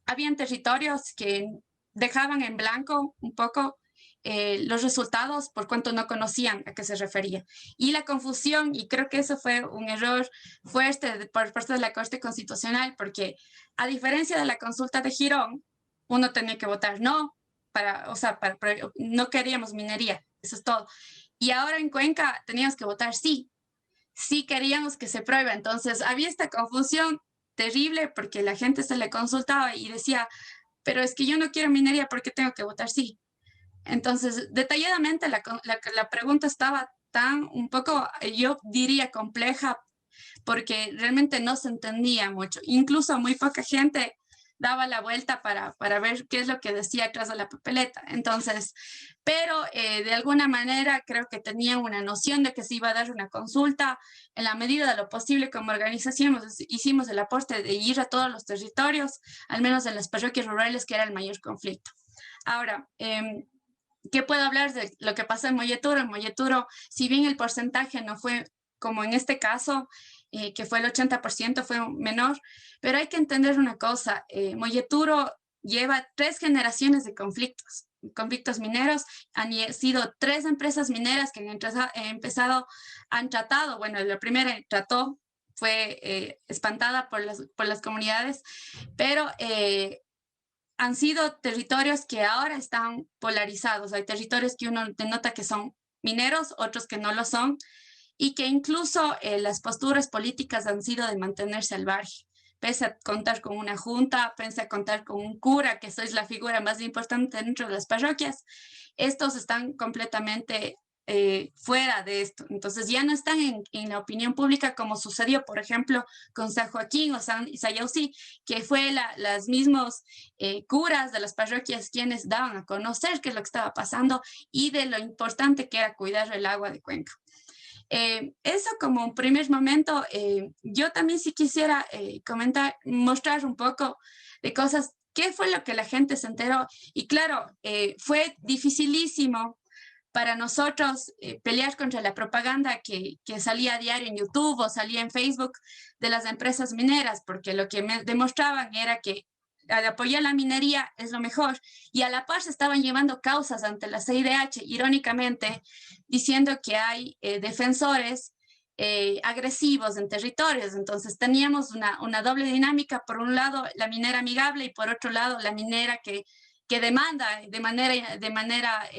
habían territorios que dejaban en blanco un poco los resultados por cuanto no conocían a qué se refería. Y la confusión, y creo que eso fue un error fuerte por parte de la Corte Constitucional, porque a diferencia de la consulta de Girón, uno tenía que votar no, no queríamos minería, eso es todo. Y ahora en Cuenca teníamos que votar sí, sí queríamos que se pruebe. Entonces había esta confusión terrible, porque la gente se le consultaba y decía, pero es que yo no quiero minería, ¿por qué tengo que votar sí? Entonces, detalladamente la pregunta estaba tan un poco, yo diría, compleja, porque realmente no se entendía mucho. Incluso muy poca gente daba la vuelta para ver qué es lo que decía atrás de la papeleta. Entonces, pero de alguna manera creo que tenían una noción de que se iba a dar una consulta. En la medida de lo posible, como organización, hicimos el aporte de ir a todos los territorios, al menos en las parroquias rurales, que era el mayor conflicto. Ahora, ¿qué puedo hablar de lo que pasó en Molleturo? En Molleturo, si bien el porcentaje no fue como en este caso, que fue el 80%, fue menor, pero hay que entender una cosa, Molleturo lleva 3 generaciones de conflictos mineros. Han sido 3 empresas mineras que han tratado, bueno, la primera trató, fue espantada por las comunidades, pero han sido territorios que ahora están polarizados. Hay territorios que uno denota que son mineros, otros que no lo son, y que incluso las posturas políticas han sido de mantenerse al margen. Pese a contar con una junta, pese a contar con un cura, que sois la figura más importante dentro de las parroquias, estos están completamente fuera de esto. Entonces ya no están en la opinión pública, como sucedió, por ejemplo, con San Joaquín o San Sayausí, que fue las mismos curas de las parroquias quienes daban a conocer qué es lo que estaba pasando y de lo importante que era cuidar el agua de Cuenca. Eso como un primer momento. Yo también sí quisiera mostrar un poco de cosas, qué fue lo que la gente se enteró. Y claro, fue dificilísimo para nosotros pelear contra la propaganda que salía a diario en YouTube o salía en Facebook de las empresas mineras, porque lo que me demostraban era que al apoyar la minería es lo mejor, y a la par se estaban llevando causas ante la CIDH, irónicamente, diciendo que hay defensores agresivos en territorios. Entonces teníamos una doble dinámica: por un lado la minera amigable y por otro lado la minera que demanda de manera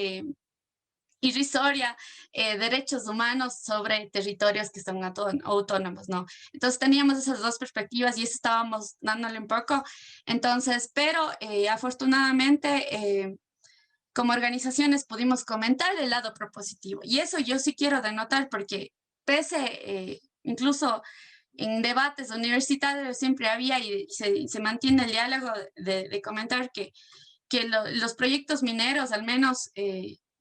irrisoria derechos humanos sobre territorios que son autónomos, ¿no? Entonces teníamos esas dos perspectivas y eso estábamos dándole un poco. Entonces, pero afortunadamente como organizaciones pudimos comentar el lado propositivo, y eso yo sí quiero denotar, porque pese incluso en debates universitarios siempre había y se mantiene el diálogo de comentar que los proyectos mineros al menos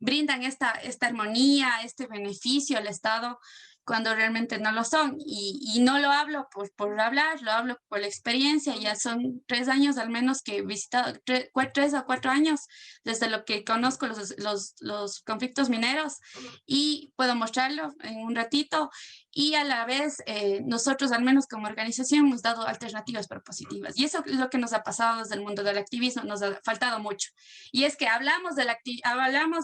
brindan esta armonía, este beneficio al Estado, cuando realmente no lo son. Y no lo hablo por hablar, lo hablo por la experiencia. Ya son 3 años al menos que he visitado, 3 o 4 años desde lo que conozco los conflictos mineros, y puedo mostrarlo en un ratito. Y a la vez nosotros al menos como organización hemos dado alternativas propositivas, y eso es lo que nos ha pasado desde el mundo del activismo, nos ha faltado mucho. Y es que hablamos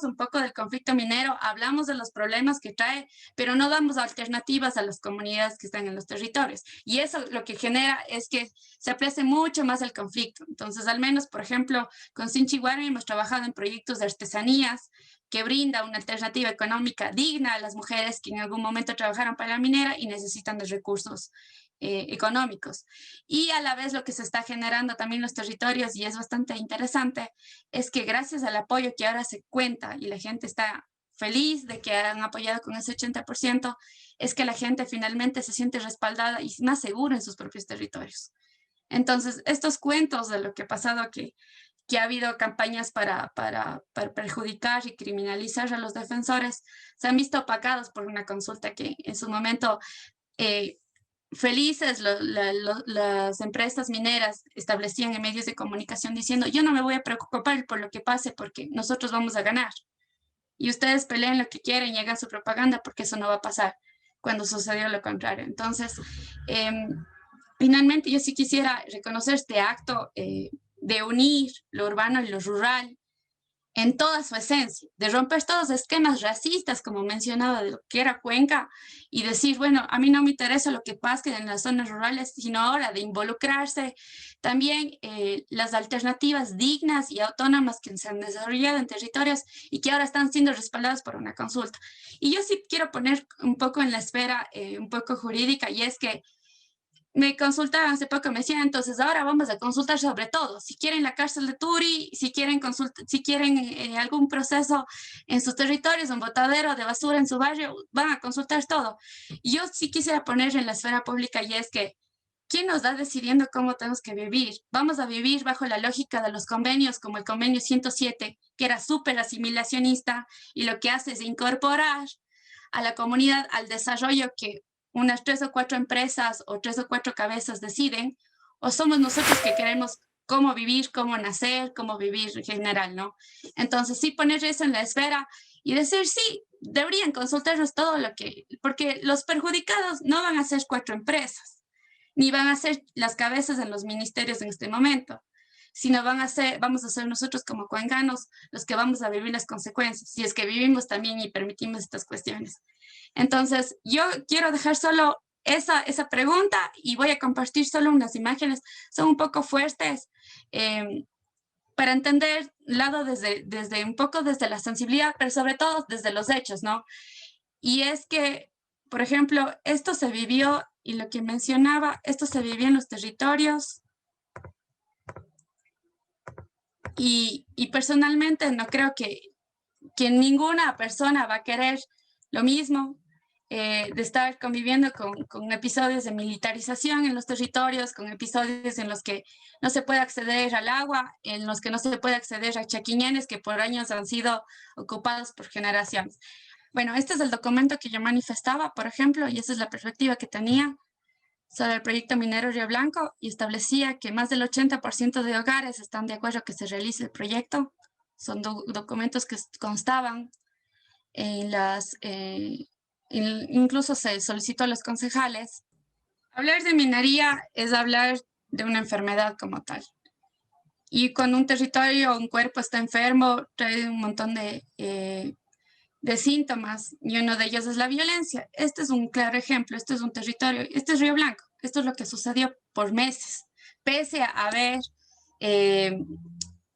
un poco del conflicto minero, hablamos de los problemas que trae, pero no damos alternativas a las comunidades que están en los territorios, y eso lo que genera es que se aprecie mucho más el conflicto. Entonces, al menos, por ejemplo, con Sinchi Guarani hemos trabajado en proyectos de artesanías que brinda una alternativa económica digna a las mujeres que en algún momento trabajaron para la minera y necesitan de recursos económicos. Y a la vez lo que se está generando también en los territorios, y es bastante interesante, es que gracias al apoyo que ahora se cuenta y la gente está feliz de que han apoyado con ese 80%, es que la gente finalmente se siente respaldada y más segura en sus propios territorios. Entonces, estos cuentos de lo que ha pasado, que ha habido campañas para perjudicar y criminalizar a los defensores, se han visto opacados por una consulta que en su momento felices las empresas mineras establecían en medios de comunicación diciendo: yo no me voy a preocupar por lo que pase porque nosotros vamos a ganar. Y ustedes peleen lo que quieren y hagan su propaganda porque eso no va a pasar, cuando sucedió lo contrario. Entonces, finalmente yo sí quisiera reconocer este acto de unir lo urbano y lo rural en toda su esencia, de romper todos los esquemas racistas, como mencionaba, de lo que era Cuenca, y decir, bueno, a mí no me interesa lo que pase en las zonas rurales, sino ahora de involucrarse también las alternativas dignas y autónomas que se han desarrollado en territorios y que ahora están siendo respaldadas por una consulta. Y yo sí quiero poner un poco en la esfera un poco jurídica, y es que me consultaban hace poco, me decían: entonces ahora vamos a consultar sobre todo. Si quieren la cárcel de Turi, si quieren algún proceso en sus territorios, un botadero de basura en su barrio, van a consultar todo. Y yo sí quisiera poner en la esfera pública, y es que ¿quién nos va decidiendo cómo tenemos que vivir? Vamos a vivir bajo la lógica de los convenios, como el convenio 107, que era súper asimilacionista y lo que hace es incorporar a la comunidad al desarrollo que unas 3 o 4 empresas o 3 o 4 cabezas deciden, o somos nosotros que queremos cómo vivir, cómo nacer, cómo vivir en general, ¿no? Entonces sí poner eso en la esfera y decir: sí, deberían consultarnos todo lo que, porque los perjudicados no van a ser 4 empresas, ni van a ser las cabezas en los ministerios en este momento, sino vamos a ser nosotros como cuencanos los que vamos a vivir las consecuencias, si es que vivimos también y permitimos estas cuestiones. Entonces, yo quiero dejar solo esa pregunta y voy a compartir solo unas imágenes. Son un poco fuertes para entender lado desde un poco desde la sensibilidad, pero sobre todo desde los hechos, ¿no? Y es que, por ejemplo, esto se vivió, y lo que mencionaba, esto se vivió en los territorios. Y personalmente no creo que ninguna persona va a querer lo mismo, de estar conviviendo con episodios de militarización en los territorios, con episodios en los que no se puede acceder al agua, en los que no se puede acceder a chaquiñanes que por años han sido ocupados por generaciones. Bueno, este es el documento que yo manifestaba, por ejemplo, y esa es la perspectiva que tenía sobre el proyecto minero Río Blanco, y establecía que más del 80% de hogares están de acuerdo que se realice el proyecto. Son documentos que constaban. incluso se solicitó a los concejales. Hablar de minería es hablar de una enfermedad como tal. Y cuando un territorio o un cuerpo está enfermo, trae un montón de síntomas, y uno de ellos es la violencia. Este es un claro ejemplo, este es un territorio, este es Río Blanco, esto es lo que sucedió por meses, pese a haber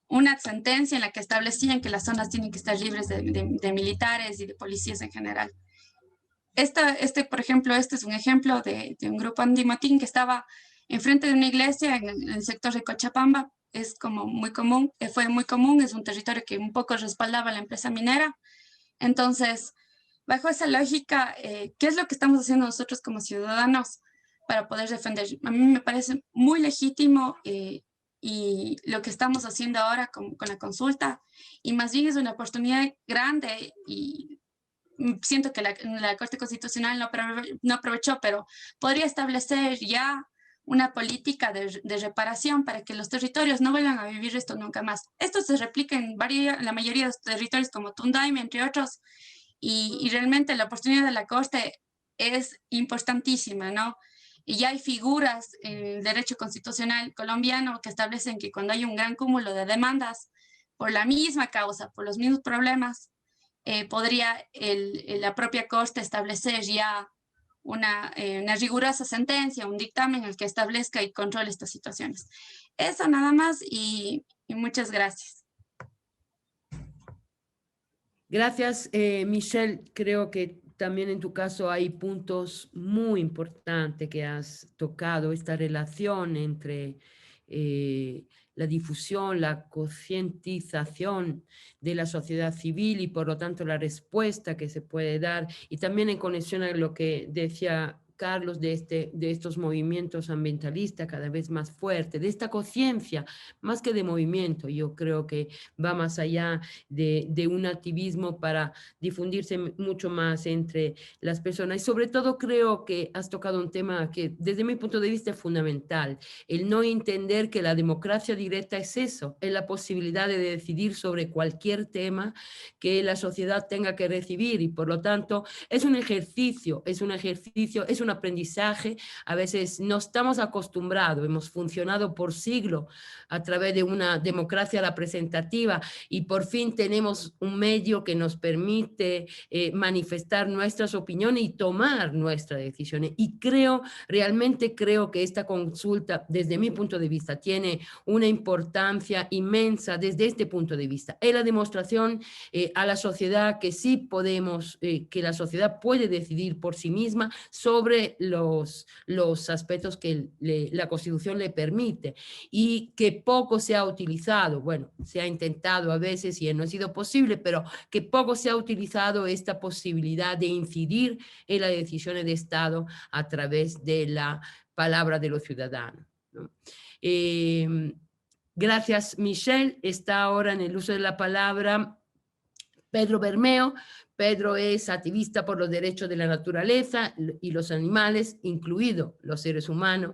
una sentencia en la que establecían que las zonas tienen que estar libres de militares y de policías en general. Por ejemplo, este es un ejemplo de un grupo antimotín que estaba enfrente de una iglesia en el sector de Cochabamba. Es como muy común, fue muy común, es un territorio que un poco respaldaba a la empresa minera. Entonces, bajo esa lógica, ¿qué es lo que estamos haciendo nosotros como ciudadanos para poder defender? A mí me parece muy legítimo y lo que estamos haciendo ahora con la consulta, y más bien es una oportunidad grande, y siento que la Corte Constitucional no aprovechó, pero podría establecer ya una política de reparación para que los territorios no vuelvan a vivir esto nunca más. Esto se replica en la mayoría de los territorios como Tundaime, entre otros, y realmente la oportunidad de la Corte es importantísima, ¿no? Y ya hay figuras en el derecho constitucional colombiano que establecen que cuando hay un gran cúmulo de demandas por la misma causa, por los mismos problemas, podría la propia Corte establecer ya una rigurosa sentencia, un dictamen en el que establezca y controle estas situaciones. Eso nada más, y muchas gracias. Gracias, Michelle. Creo que también en tu caso hay puntos muy importantes que has tocado, esta relación entre la difusión, la concientización de la sociedad civil y por lo tanto la respuesta que se puede dar, y también en conexión a lo que decía Carlos, de estos movimientos ambientalistas cada vez más fuertes, de esta conciencia, más que de movimiento. Yo creo que va más allá de un activismo para difundirse mucho más entre las personas. Y sobre todo creo que has tocado un tema que desde mi punto de vista es fundamental, el no entender que la democracia directa es eso, es la posibilidad de decidir sobre cualquier tema que la sociedad tenga que recibir, y por lo tanto es un ejercicio, es un aprendizaje. A veces no estamos acostumbrados, hemos funcionado por siglos a través de una democracia representativa, y por fin tenemos un medio que nos permite manifestar nuestras opiniones y tomar nuestras decisiones. Y realmente creo que esta consulta, desde mi punto de vista, tiene una importancia inmensa desde este punto de vista. Es la demostración a la sociedad que sí podemos, que la sociedad puede decidir por sí misma sobre los aspectos que la Constitución le permite, y que poco se ha utilizado. Bueno, se ha intentado a veces y no ha sido posible, pero que poco se ha utilizado esta posibilidad de incidir en las decisiones de Estado a través de la palabra de los ciudadanos, ¿no? Gracias, Michelle. Está ahora en el uso de la palabra Pedro Bermeo. Pedro es activista por los derechos de la naturaleza y los animales, incluidos los seres humanos,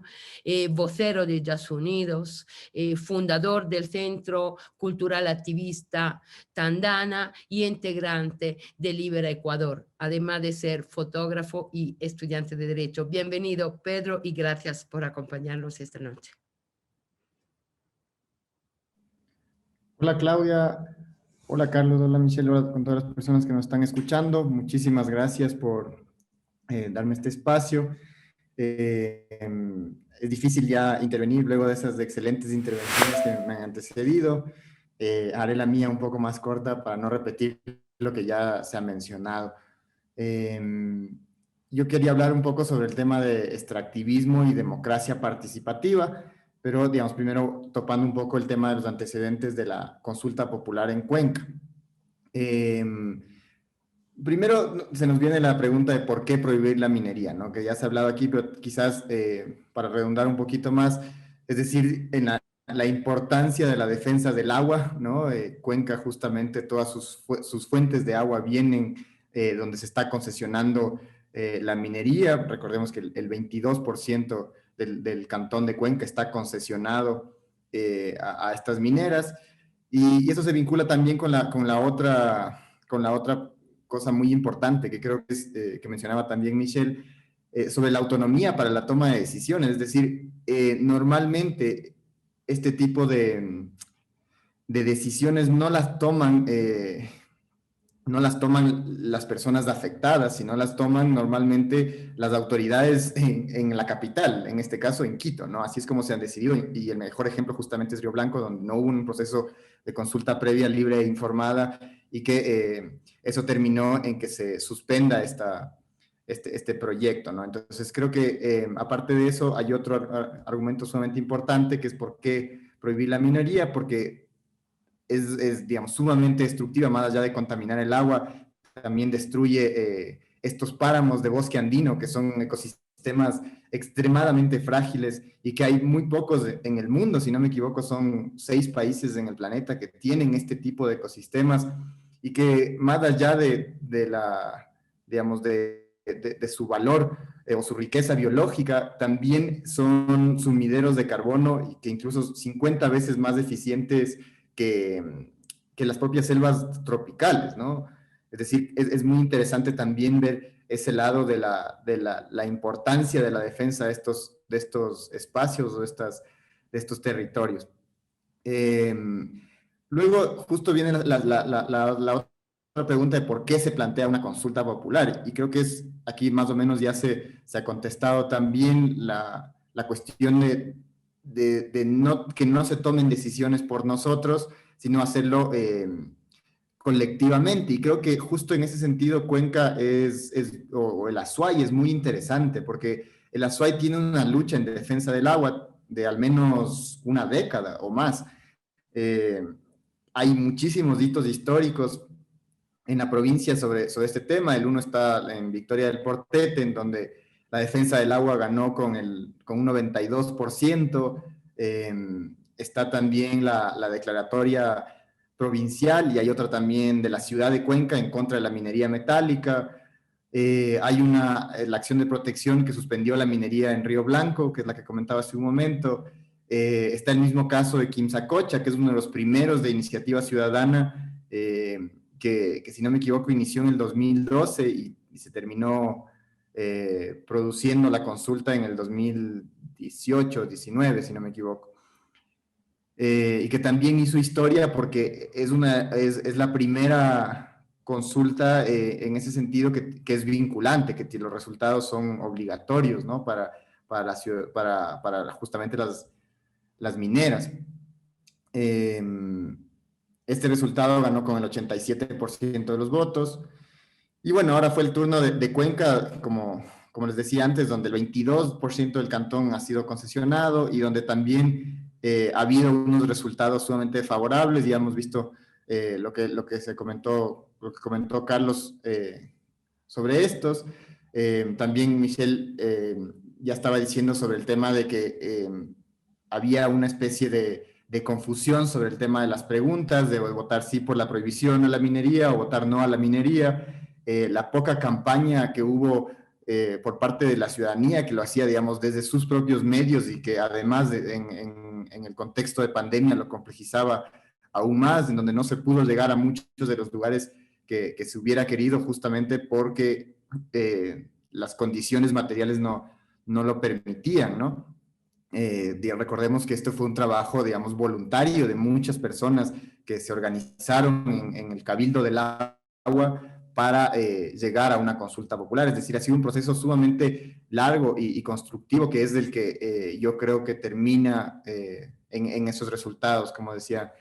vocero de Jazz Unidos, fundador del Centro Cultural Activista Tandana y integrante de Libera Ecuador, además de ser fotógrafo y estudiante de Derecho. Bienvenido, Pedro, y gracias por acompañarnos esta noche. Hola, Claudia. Hola, Carlos. Hola, Michelle. Hola con todas las personas que nos están escuchando. Muchísimas gracias por darme este espacio. Es difícil ya intervenir luego de esas excelentes intervenciones que me han antecedido. Haré la mía un poco más corta para no repetir lo que ya se ha mencionado. Yo quería hablar un poco sobre el tema de extractivismo y democracia participativa, pero digamos primero topando un poco el tema de los antecedentes de la consulta popular en Cuenca. Primero se nos viene la pregunta de por qué prohibir la minería, ¿no? Que ya se ha hablado aquí, pero quizás para redundar un poquito más, es decir, en la importancia de la defensa del agua, ¿no? Cuenca, justamente todas sus fuentes de agua vienen donde se está concesionando la minería. Recordemos que el 22% del cantón de Cuenca está concesionado a estas mineras, y eso se vincula también con la otra cosa muy importante que creo que, que mencionaba también Michelle, sobre la autonomía para la toma de decisiones. Es decir, normalmente este tipo de decisiones no las toman las personas afectadas, sino las toman normalmente las autoridades en la capital, en este caso en Quito, ¿no? Así es como se han decidido, y el mejor ejemplo justamente es Río Blanco, donde no hubo un proceso de consulta previa, libre e informada, y que eso terminó en que se suspenda este proyecto, ¿no? Entonces creo que aparte de eso hay otro argumento sumamente importante, que es por qué prohibir la minería, porque digamos, sumamente destructiva, más allá de contaminar el agua, también destruye estos páramos de bosque andino, que son ecosistemas extremadamente frágiles y que hay muy pocos en el mundo, si no me equivoco, son 6 países en el planeta que tienen este tipo de ecosistemas y que más allá digamos, de su valor o su riqueza biológica, también son sumideros de carbono y que incluso 50 veces más eficientes que las propias selvas tropicales, ¿no? Es decir, es muy interesante también ver ese lado de la importancia de la defensa de estos espacios o de estos territorios. Luego, justo viene la otra pregunta de por qué se plantea una consulta popular, y creo que aquí más o menos ya se ha contestado también la cuestión que no se tomen decisiones por nosotros, sino hacerlo colectivamente. Y creo que justo en ese sentido Cuenca o el Azuay es muy interesante, porque el Azuay tiene una lucha en defensa del agua de al menos una década o más. Hay muchísimos hitos históricos en la provincia sobre este tema. El uno está en Victoria del Portete, en donde la defensa del agua ganó con un 92%. Está también la declaratoria provincial, y hay otra también de la ciudad de Cuenca en contra de la minería metálica. Hay la acción de protección que suspendió la minería en Río Blanco, que es la que comentaba hace un momento. Está el mismo caso de Quimsacocha, que es uno de los primeros de iniciativa ciudadana, que si no me equivoco inició en el 2012 y se terminó produciendo la consulta en el 2018-19, si no me equivoco. Y que también hizo historia porque es la primera consulta en ese sentido que es vinculante, que los resultados son obligatorios, ¿no? Para justamente las mineras. Este resultado ganó con el 87% de los votos. Y bueno, ahora fue el turno de Cuenca, como les decía antes, donde el 22% del cantón ha sido concesionado y donde también ha habido unos resultados sumamente favorables. Ya hemos visto lo que comentó Carlos sobre estos. También Michelle ya estaba diciendo sobre el tema de que había una especie de confusión sobre el tema de las preguntas, de votar sí por la prohibición a la minería o votar no a la minería. La poca campaña que hubo por parte de la ciudadanía, que lo hacía, digamos, desde sus propios medios y que además en el contexto de pandemia lo complejizaba aún más, en donde no se pudo llegar a muchos de los lugares que se hubiera querido, justamente porque las condiciones materiales no lo permitían, ¿no? Recordemos que esto fue un trabajo, digamos, voluntario de muchas personas que se organizaron en el Cabildo del Agua para llegar a una consulta popular. Es decir, ha sido un proceso sumamente largo y constructivo, que es el que yo creo que termina en esos resultados, como decía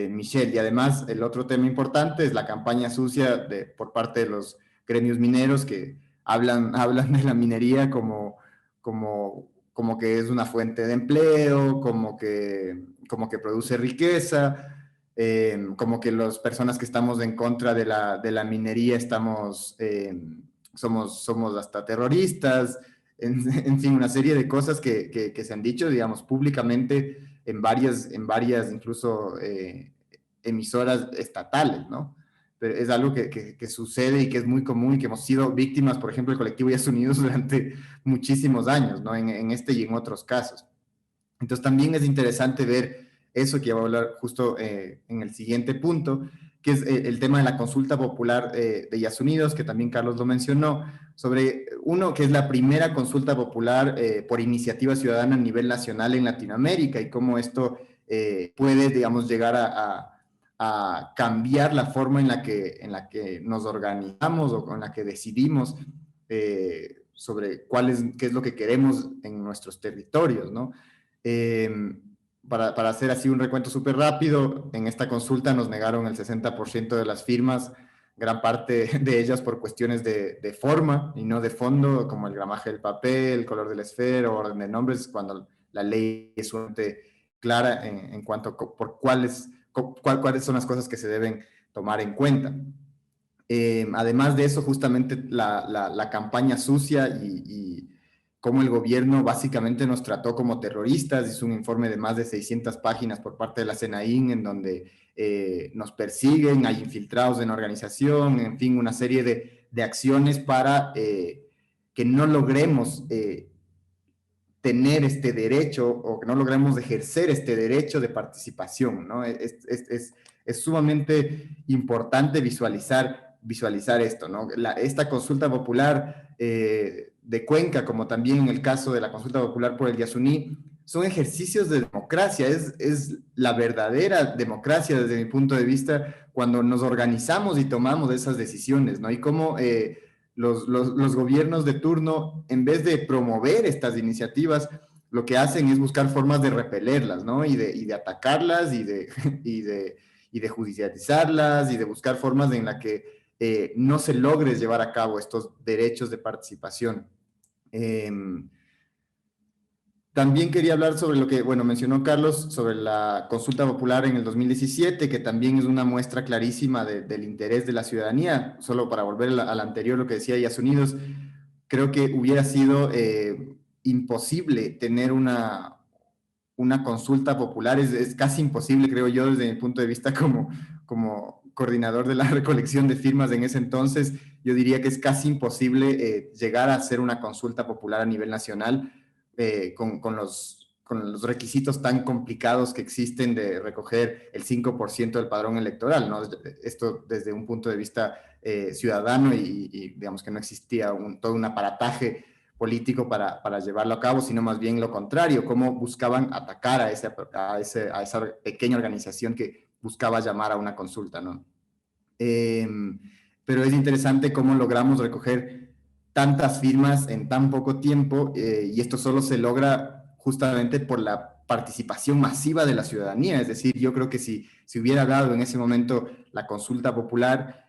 Michelle. Y además, el otro tema importante es la campaña sucia por parte de los gremios mineros, que hablan de la minería como que es una fuente de empleo, como que produce riqueza, como que las personas que estamos en contra de la minería somos hasta terroristas, en fin, una serie de cosas que se han dicho, digamos, públicamente en varias incluso emisoras estatales, ¿no? Pero es algo que sucede y que es muy común y que hemos sido víctimas, por ejemplo, el colectivo Yes Unidos durante muchísimos años, ¿no? En este y en otros casos. Entonces también es interesante ver eso, que ya voy a hablar justo en el siguiente punto, que es el tema de la consulta popular de Yasunidos, que también Carlos lo mencionó, sobre uno, que es la primera consulta popular por iniciativa ciudadana a nivel nacional en Latinoamérica, y cómo esto puede, digamos, llegar a cambiar la forma en la que nos organizamos o en la que decidimos sobre qué es lo que queremos en nuestros territorios, ¿no? Para hacer así un recuento súper rápido, en esta consulta nos negaron el 60% de las firmas, gran parte de ellas por cuestiones de forma y no de fondo, como el gramaje del papel, el color del esfero, orden de nombres, cuando la ley es sumamente clara en cuanto a por cuáles son las cosas que se deben tomar en cuenta. Además de eso, justamente la campaña sucia y cómo el gobierno básicamente nos trató como terroristas. Hizo un informe de más de 600 páginas por parte de la SENAIN en donde nos persiguen, hay infiltrados en la organización, en fin, una serie de acciones para que no logremos tener este derecho o que no logremos ejercer este derecho de participación, ¿no? Es sumamente importante visualizar esto, ¿no? Esta consulta popular de Cuenca, como también en el caso de la consulta popular por el Yasuní, son ejercicios de democracia, es la verdadera democracia desde mi punto de vista cuando nos organizamos y tomamos esas decisiones, ¿no? Y cómo los gobiernos de turno, en vez de promover estas iniciativas, lo que hacen es buscar formas de repelerlas, ¿no? Y de atacarlas y de judicializarlas y de buscar formas en las que no se logre llevar a cabo estos derechos de participación. También quería hablar sobre lo que, bueno, mencionó Carlos, sobre la consulta popular en el 2017, que también es una muestra clarísima del interés de la ciudadanía. Solo para volver al anterior, lo que decía Yasunidos, creo que hubiera sido imposible tener una consulta popular, es casi imposible, creo yo, desde mi punto de vista como coordinador de la recolección de firmas en ese entonces. Yo diría que es casi imposible llegar a hacer una consulta popular a nivel nacional con los requisitos tan complicados que existen de recoger el 5% del padrón electoral, ¿no? Esto desde un punto de vista ciudadano y digamos que no existía todo un aparataje político para llevarlo a cabo, sino más bien lo contrario, cómo buscaban atacar a esa pequeña organización que buscaba llamar a una consulta, ¿no? Pero es interesante cómo logramos recoger tantas firmas en tan poco tiempo, y esto solo se logra justamente por la participación masiva de la ciudadanía. Es decir, yo creo que si hubiera dado en ese momento la consulta popular,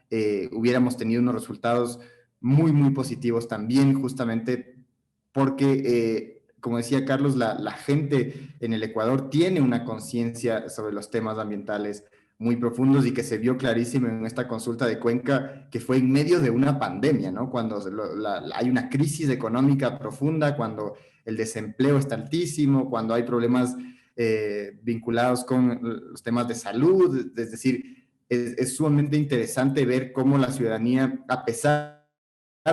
hubiéramos tenido unos resultados muy, muy positivos también, justamente porque, como decía Carlos, la gente en el Ecuador tiene una conciencia sobre los temas ambientales muy profundos y que se vio clarísimo en esta consulta de Cuenca, que fue en medio de una pandemia, ¿no? Cuando hay una crisis económica profunda, cuando el desempleo está altísimo, cuando hay problemas vinculados con los temas de salud. Es decir, es sumamente interesante ver cómo la ciudadanía, a pesar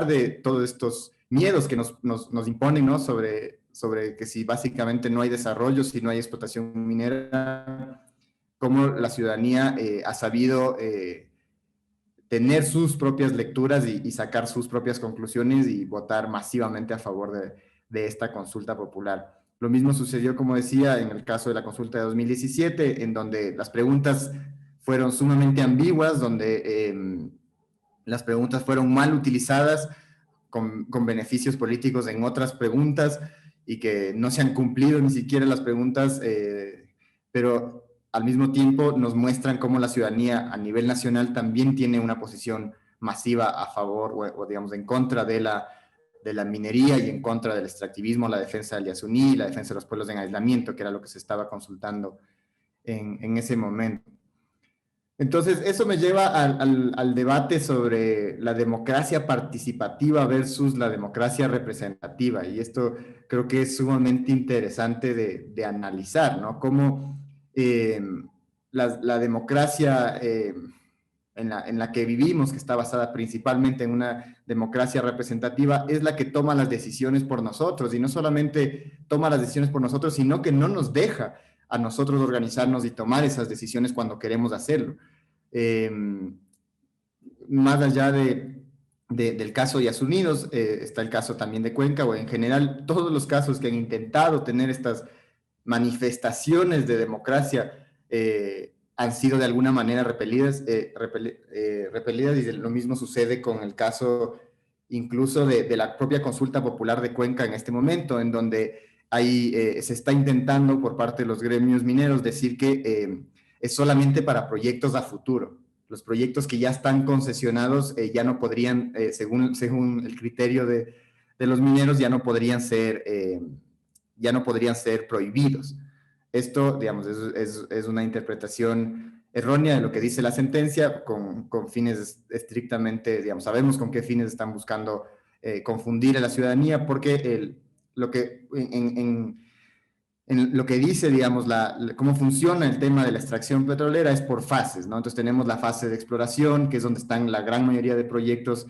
de todos estos miedos que nos imponen, ¿no? Sobre que si básicamente no hay desarrollo, si no hay explotación minera, cómo la ciudadanía ha sabido tener sus propias lecturas y sacar sus propias conclusiones y votar masivamente a favor de esta consulta popular. Lo mismo sucedió, como decía, en el caso de la consulta de 2017, en donde las preguntas fueron sumamente ambiguas, donde las preguntas fueron mal utilizadas con beneficios políticos en otras preguntas y que no se han cumplido ni siquiera las preguntas, pero al mismo tiempo nos muestran cómo la ciudadanía a nivel nacional también tiene una posición masiva a favor o digamos, en contra de la minería y en contra del extractivismo, la defensa del Yasuní, la defensa de los pueblos en aislamiento, que era lo que se estaba consultando en ese momento. Entonces, eso me lleva al debate sobre la democracia participativa versus la democracia representativa, y esto creo que es sumamente interesante de analizar, ¿no? Cómo la democracia en la que vivimos, que está basada principalmente en una democracia representativa, es la que toma las decisiones por nosotros, y no solamente toma las decisiones por nosotros, sino que no nos deja a nosotros organizarnos y tomar esas decisiones cuando queremos hacerlo. Más allá del caso de Yasunidos, está el caso también de Cuenca, o en general todos los casos que han intentado tener estas manifestaciones de democracia han sido de alguna manera repelidas, y lo mismo sucede con el caso incluso de la propia consulta popular de Cuenca en este momento, en donde se está intentando por parte de los gremios mineros decir que es solamente para proyectos a futuro. Los proyectos que ya están concesionados ya no podrían, según el criterio de los mineros, ya no podrían ser prohibidos. Esto, digamos, es una interpretación errónea de lo que dice la sentencia, con fines estrictamente, digamos, sabemos con qué fines están buscando confundir a la ciudadanía, porque en lo que dice, digamos, cómo funciona el tema de la extracción petrolera es por fases, ¿no? Entonces tenemos la fase de exploración, que es donde están la gran mayoría de proyectos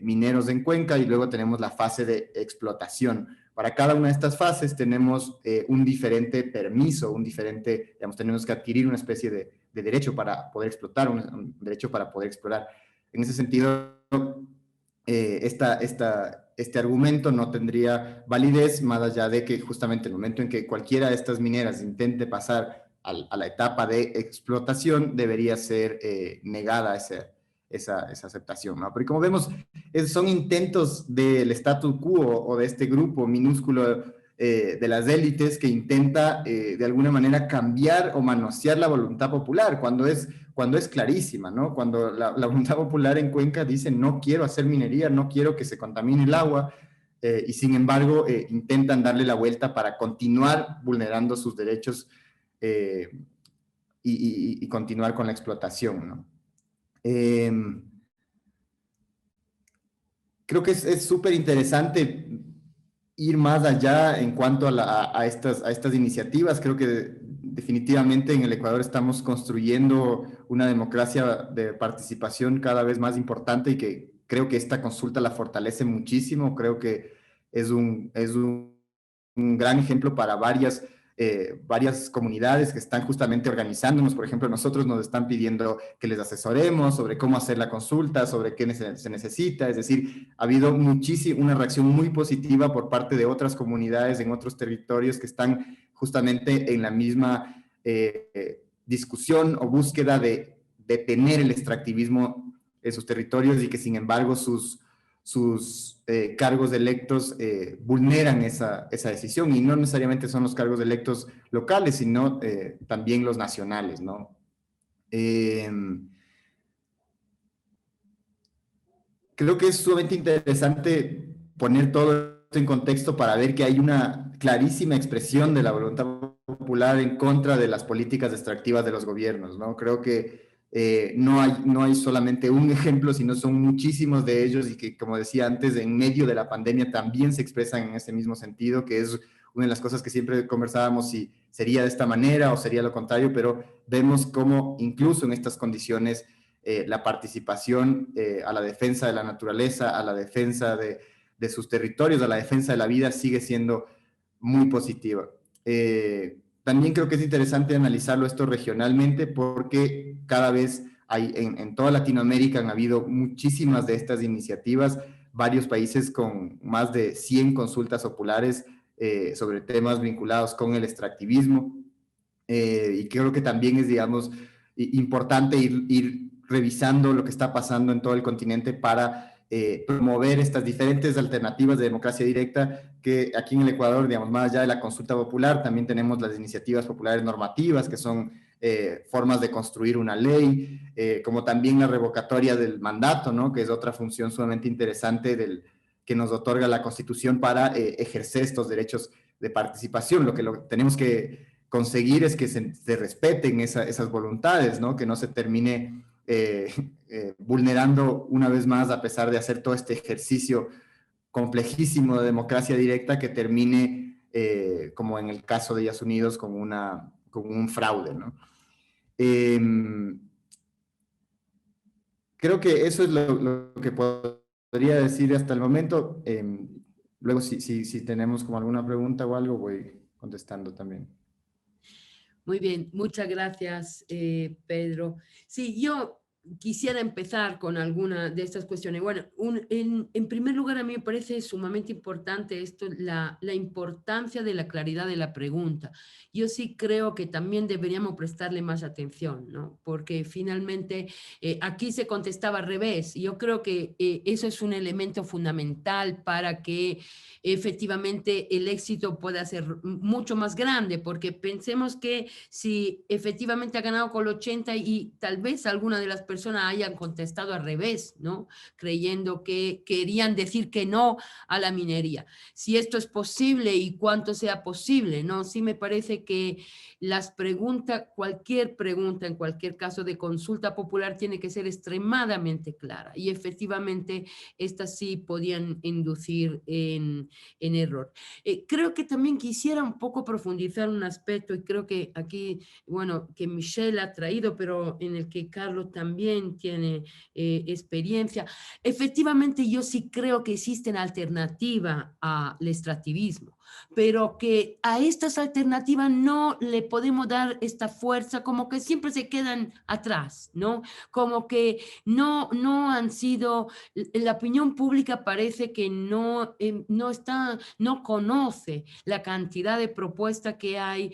mineros en Cuenca, y luego tenemos la fase de explotación. Para cada una de estas fases tenemos un diferente permiso, digamos, tenemos que adquirir una especie de derecho para poder explotar, un derecho para poder explorar. En ese sentido, este argumento no tendría validez, más allá de que justamente el momento en que cualquiera de estas mineras intente pasar a la etapa de explotación, debería ser negada esa aceptación, ¿no? Pero como vemos, son intentos del statu quo o de este grupo minúsculo de las élites que intenta de alguna manera cambiar o manosear la voluntad popular, cuando es clarísima, ¿no? Cuando la voluntad popular en Cuenca dice no quiero hacer minería, no quiero que se contamine el agua, y sin embargo intentan darle la vuelta para continuar vulnerando sus derechos y continuar con la explotación, ¿no? Creo que es súper interesante ir más allá en cuanto a estas iniciativas. Creo que definitivamente en el Ecuador estamos construyendo una democracia de participación cada vez más importante, y que creo que esta consulta la fortalece muchísimo. Creo que es un gran ejemplo para varias comunidades que están justamente organizándonos. Por ejemplo, nosotros nos están pidiendo que les asesoremos sobre cómo hacer la consulta, sobre qué se necesita. Es decir, ha habido una reacción muy positiva por parte de otras comunidades en otros territorios que están justamente en la misma discusión o búsqueda de detener el extractivismo en sus territorios, y que sin embargo sus cargos electos vulneran esa decisión, y no necesariamente son los cargos electos locales, sino también los nacionales, ¿no? Creo que es sumamente interesante poner todo esto en contexto para ver que hay una clarísima expresión de la voluntad popular en contra de las políticas extractivas de los gobiernos, ¿no? Creo que no hay solamente un ejemplo, sino son muchísimos de ellos, y que, como decía antes, en medio de la pandemia también se expresan en ese mismo sentido, que es una de las cosas que siempre conversábamos, si sería de esta manera o sería lo contrario, pero vemos cómo incluso en estas condiciones la participación a la defensa de la naturaleza, a la defensa de sus territorios, a la defensa de la vida, sigue siendo muy positiva. También creo que es interesante analizarlo esto regionalmente, porque cada vez en toda Latinoamérica han habido muchísimas de estas iniciativas, varios países con más de 100 consultas populares sobre temas vinculados con el extractivismo, y creo que también es, digamos, importante ir revisando lo que está pasando en todo el continente para promover estas diferentes alternativas de democracia directa, que aquí en el Ecuador, digamos, más allá de la consulta popular, también tenemos las iniciativas populares normativas, que son formas de construir una ley, como también la revocatoria del mandato, ¿no? Que es otra función sumamente interesante que nos otorga la Constitución para ejercer estos derechos de participación. Lo que tenemos que conseguir es que se respeten esas voluntades, ¿no? Que no se termine vulnerando una vez más, a pesar de hacer todo este ejercicio complejísimo de democracia directa, que termine, como en el caso de Yasunidos, con un fraude, ¿no? Creo que eso es lo que podría decir hasta el momento. Luego, si tenemos como alguna pregunta o algo, voy contestando también. Muy bien, muchas gracias, Pedro. Sí, yo quisiera empezar con alguna de estas cuestiones. Bueno, en primer lugar, a mí me parece sumamente importante esto, la importancia de la claridad de la pregunta. Yo sí creo que también deberíamos prestarle más atención, ¿no? Porque finalmente aquí se contestaba al revés. Yo creo que eso es un elemento fundamental para que efectivamente el éxito pueda ser mucho más grande, porque pensemos que si efectivamente ha ganado con el 80 y tal vez alguna de las personas hayan contestado al revés, ¿no? Creyendo que querían decir que no a la minería. Si esto es posible y cuánto sea posible, ¿no? Sí me parece que las preguntas, cualquier pregunta en cualquier caso de consulta popular tiene que ser extremadamente clara y efectivamente estas sí podían inducir en error. Creo que también quisiera un poco profundizar un aspecto y creo que aquí, bueno, que Michelle ha traído, pero en el que Carlos también tiene experiencia. Efectivamente, yo sí creo que existen alternativas al extractivismo, pero que a estas alternativas no le podemos dar esta fuerza, como que siempre se quedan atrás, ¿no? Como que no han sido, la opinión pública parece que no conoce la cantidad de propuestas que hay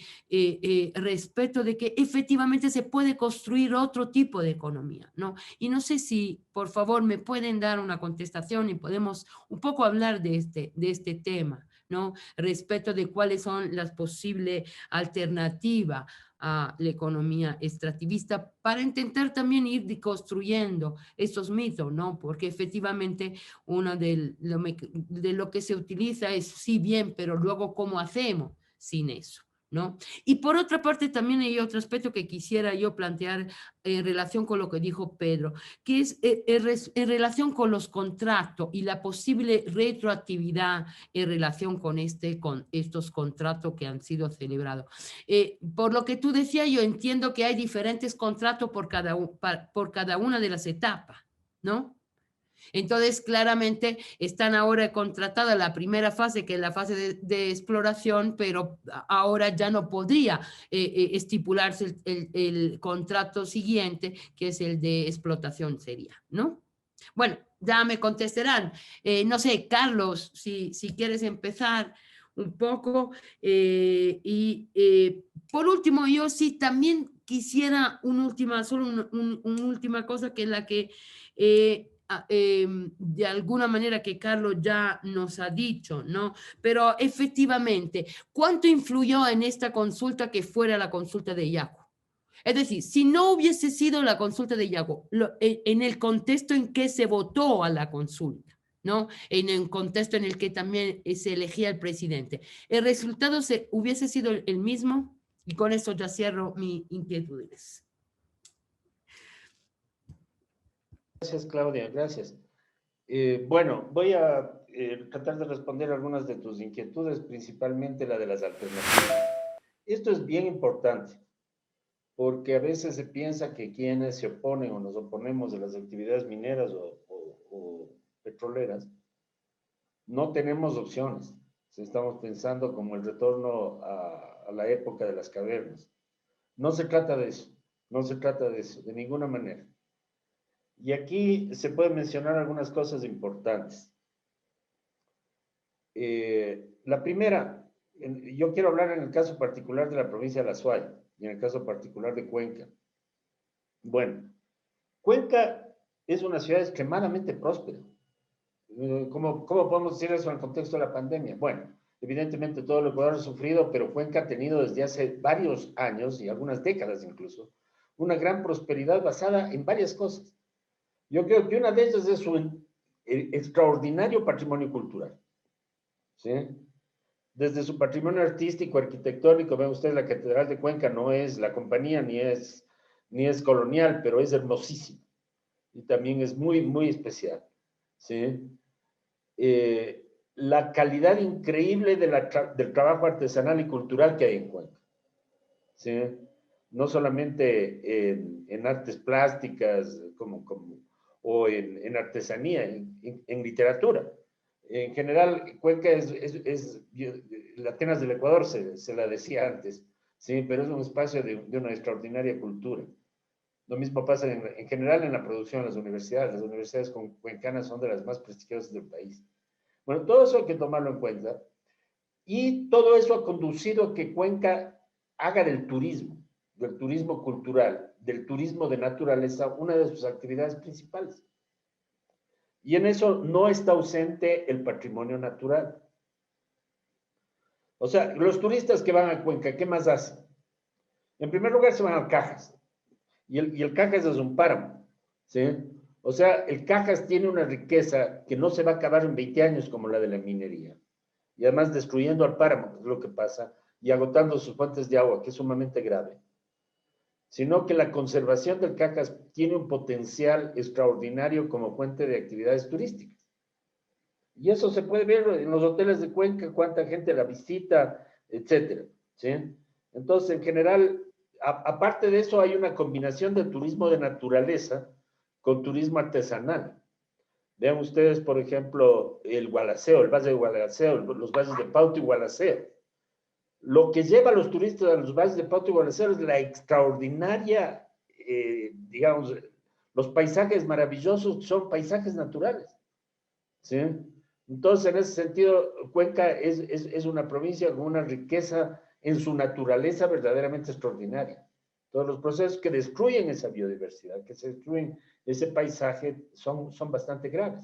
respecto de que efectivamente se puede construir otro tipo de economía, ¿no? Y no sé si, por favor, me pueden dar una contestación y podemos un poco hablar de este tema, ¿no? Respecto de cuáles son las posibles alternativas a la economía extractivista para intentar también ir deconstruyendo estos mitos, ¿no? Porque efectivamente uno de lo que se utiliza es sí bien, pero luego ¿cómo hacemos sin eso? ¿No? Y por otra parte también hay otro aspecto que quisiera yo plantear en relación con lo que dijo Pedro, que es en relación con los contratos y la posible retroactividad en relación con estos contratos que han sido celebrados. Por lo que tú decías, yo entiendo que hay diferentes contratos por cada una de las etapas, ¿no? Entonces, claramente están ahora contratada la primera fase, que es la fase de exploración, pero ahora ya no podría estipularse el contrato siguiente, que es el de explotación seria, ¿no? Bueno, ya me contestarán. No sé, Carlos, si quieres empezar un poco. Por último, yo sí también quisiera solo una última cosa, que es la que de alguna manera que Carlos ya nos ha dicho, ¿no? Pero efectivamente, ¿cuánto influyó en esta consulta que fuera la consulta de Yaco? Es decir, si no hubiese sido la consulta de Yaco, en el contexto en que se votó a la consulta, ¿no? En el contexto en el que también se elegía el presidente, ¿el resultado hubiese sido el mismo? Y con eso ya cierro mis inquietudes. Gracias, Claudia, gracias. Bueno, voy a tratar de responder algunas de tus inquietudes, principalmente la de las alternativas. Esto es bien importante, porque a veces se piensa que quienes se oponen o nos oponemos de las actividades mineras o petroleras, no tenemos opciones. Estamos pensando como el retorno a la época de las cavernas. No se trata de eso, no se trata de eso, de ninguna manera. Y aquí se pueden mencionar algunas cosas importantes. La primera, yo quiero hablar en el caso particular de la provincia de La Suay y en el caso particular de Cuenca. Bueno, Cuenca es una ciudad extremadamente próspera. ¿Cómo podemos decir eso en el contexto de la pandemia? Bueno, evidentemente todo el Ecuador ha sufrido, pero Cuenca ha tenido desde hace varios años y algunas décadas incluso, una gran prosperidad basada en varias cosas. Yo creo que una de ellas es su extraordinario patrimonio cultural. ¿Sí? Desde su patrimonio artístico, arquitectónico, ven ustedes, la Catedral de Cuenca no es la compañía ni es colonial, pero es hermosísima y también es muy, muy especial. ¿Sí? La calidad increíble del trabajo artesanal y cultural que hay en Cuenca. ¿Sí? No solamente en artes plásticas o en artesanía, en literatura. En general, Cuenca es la Atenas del Ecuador, se la decía antes, sí, pero es un espacio de una extraordinaria cultura. Lo mismo pasa en general en la producción de las universidades. Las universidades cuencanas son de las más prestigiosas del país. Bueno, todo eso hay que tomarlo en cuenta. Y todo eso ha conducido a que Cuenca haga del turismo cultural, del turismo de naturaleza, una de sus actividades principales. Y en eso no está ausente el patrimonio natural. O sea, los turistas que van a Cuenca, ¿qué más hacen? En primer lugar, se van al Cajas. Y el Cajas es un páramo, ¿sí? O sea, el Cajas tiene una riqueza que no se va a acabar en 20 años como la de la minería. Y además destruyendo al páramo, que es lo que pasa, y agotando sus fuentes de agua, que es sumamente grave. Sino que la conservación del Cajas tiene un potencial extraordinario como fuente de actividades turísticas. Y eso se puede ver en los hoteles de Cuenca, cuánta gente la visita, etcétera, ¿sí? Entonces, en general, aparte de eso, hay una combinación de turismo de naturaleza con turismo artesanal. Vean ustedes, por ejemplo, el Gualaceo, el Valle de Gualaceo, los valles de Pauta y Gualaceo. Lo que lleva a los turistas a los valles de Pauta y Gualaceo es la extraordinaria, digamos, los paisajes maravillosos son paisajes naturales, ¿sí? Entonces, en ese sentido, Cuenca es una provincia con una riqueza en su naturaleza verdaderamente extraordinaria. Todos los procesos que destruyen esa biodiversidad, que se destruyen ese paisaje, son bastante graves.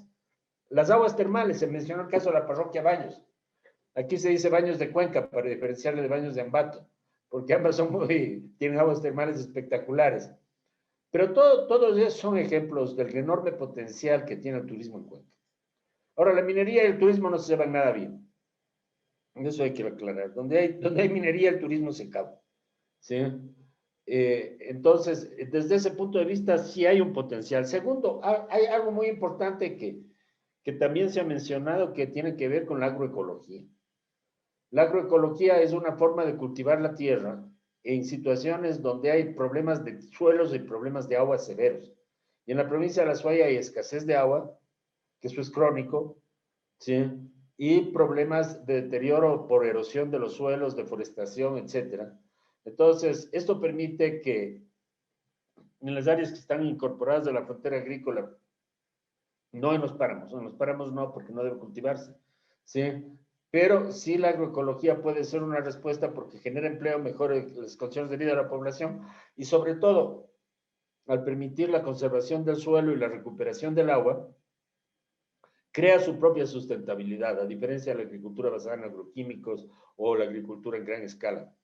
Las aguas termales, se mencionó el caso de la parroquia Baños. Aquí se dice Baños de Cuenca para diferenciarle de Baños de Ambato, porque ambas tienen aguas termales espectaculares. Pero todos ellos son ejemplos del enorme potencial que tiene el turismo en Cuenca. Ahora, la minería y el turismo no se llevan nada bien. Eso hay que aclarar. Donde hay minería, el turismo se acaba, ¿sí? Entonces, desde ese punto de vista, sí hay un potencial. Segundo, hay algo muy importante que también se ha mencionado que tiene que ver con la agroecología. La agroecología es una forma de cultivar la tierra en situaciones donde hay problemas de suelos y problemas de agua severos. Y en la provincia de La Suaya hay escasez de agua, que eso es crónico, ¿sí? Y problemas de deterioro por erosión de los suelos, deforestación, etcétera. Entonces, esto permite que en las áreas que están incorporadas de la frontera agrícola, no en los páramos no, porque no debe cultivarse, ¿sí? Pero sí la agroecología puede ser una respuesta porque genera empleo, mejora las condiciones de vida de la población y sobre todo, al permitir la conservación del suelo y la recuperación del agua, crea su propia sustentabilidad, a diferencia de la agricultura basada en agroquímicos o la agricultura en gran escala.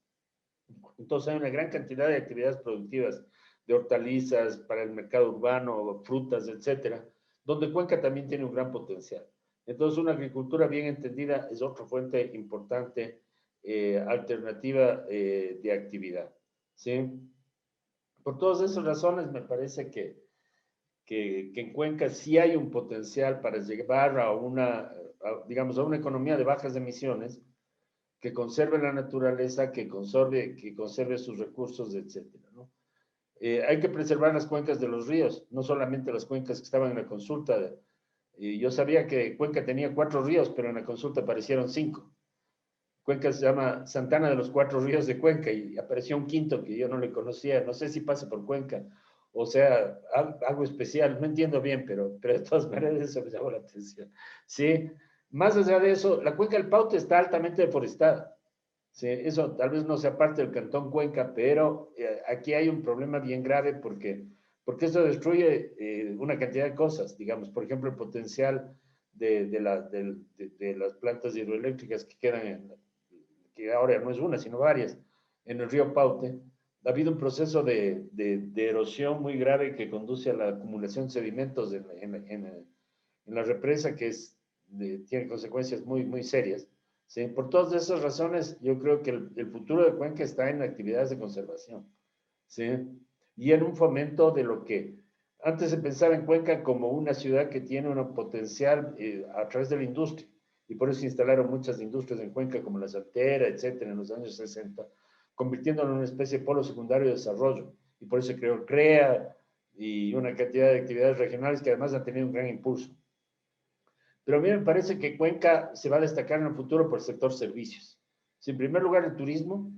Entonces hay una gran cantidad de actividades productivas, de hortalizas para el mercado urbano, frutas, etcétera, donde Cuenca también tiene un gran potencial. Entonces una agricultura bien entendida es otra fuente importante, alternativa de actividad, ¿sí? Por todas esas razones me parece que en Cuenca sí hay un potencial para llevar digamos, a una economía de bajas emisiones que conserve la naturaleza, que conserve sus recursos, etcétera, ¿no? Hay que preservar las cuencas de los ríos, no solamente las cuencas que estaban en la consulta. Yo sabía que Cuenca tenía 4 ríos, pero en la consulta aparecieron 5. Cuenca se llama Santana de los 4 ríos de Cuenca y apareció un quinto que yo no le conocía, no sé si pasa por Cuenca, o sea, algo especial, no entiendo bien, pero de todas maneras eso me llamó la atención. Sí, más allá de eso, la Cuenca del Paute está altamente deforestada. Sí, eso tal vez no sea parte del Cantón Cuenca, pero aquí hay un problema bien grave porque eso destruye una cantidad de cosas, digamos, por ejemplo, el potencial de las plantas hidroeléctricas que quedan que ahora no es una, sino varias, en el río Paute. Ha habido un proceso de erosión muy grave que conduce a la acumulación de sedimentos en la represa que tiene consecuencias muy, muy serias. ¿Sí? Por todas esas razones, yo creo que el futuro de Cuenca está en actividades de conservación, ¿sí? Y en un fomento de lo que antes se pensaba en Cuenca como una ciudad que tiene un potencial a través de la industria, y por eso se instalaron muchas industrias en Cuenca, como la saltera, etcétera, en los años 60, convirtiéndolo en una especie de polo secundario de desarrollo, y por eso se creó CREA y una cantidad de actividades regionales que además han tenido un gran impulso. Pero a mí me parece que Cuenca se va a destacar en el futuro por el sector servicios. En primer lugar, el turismo,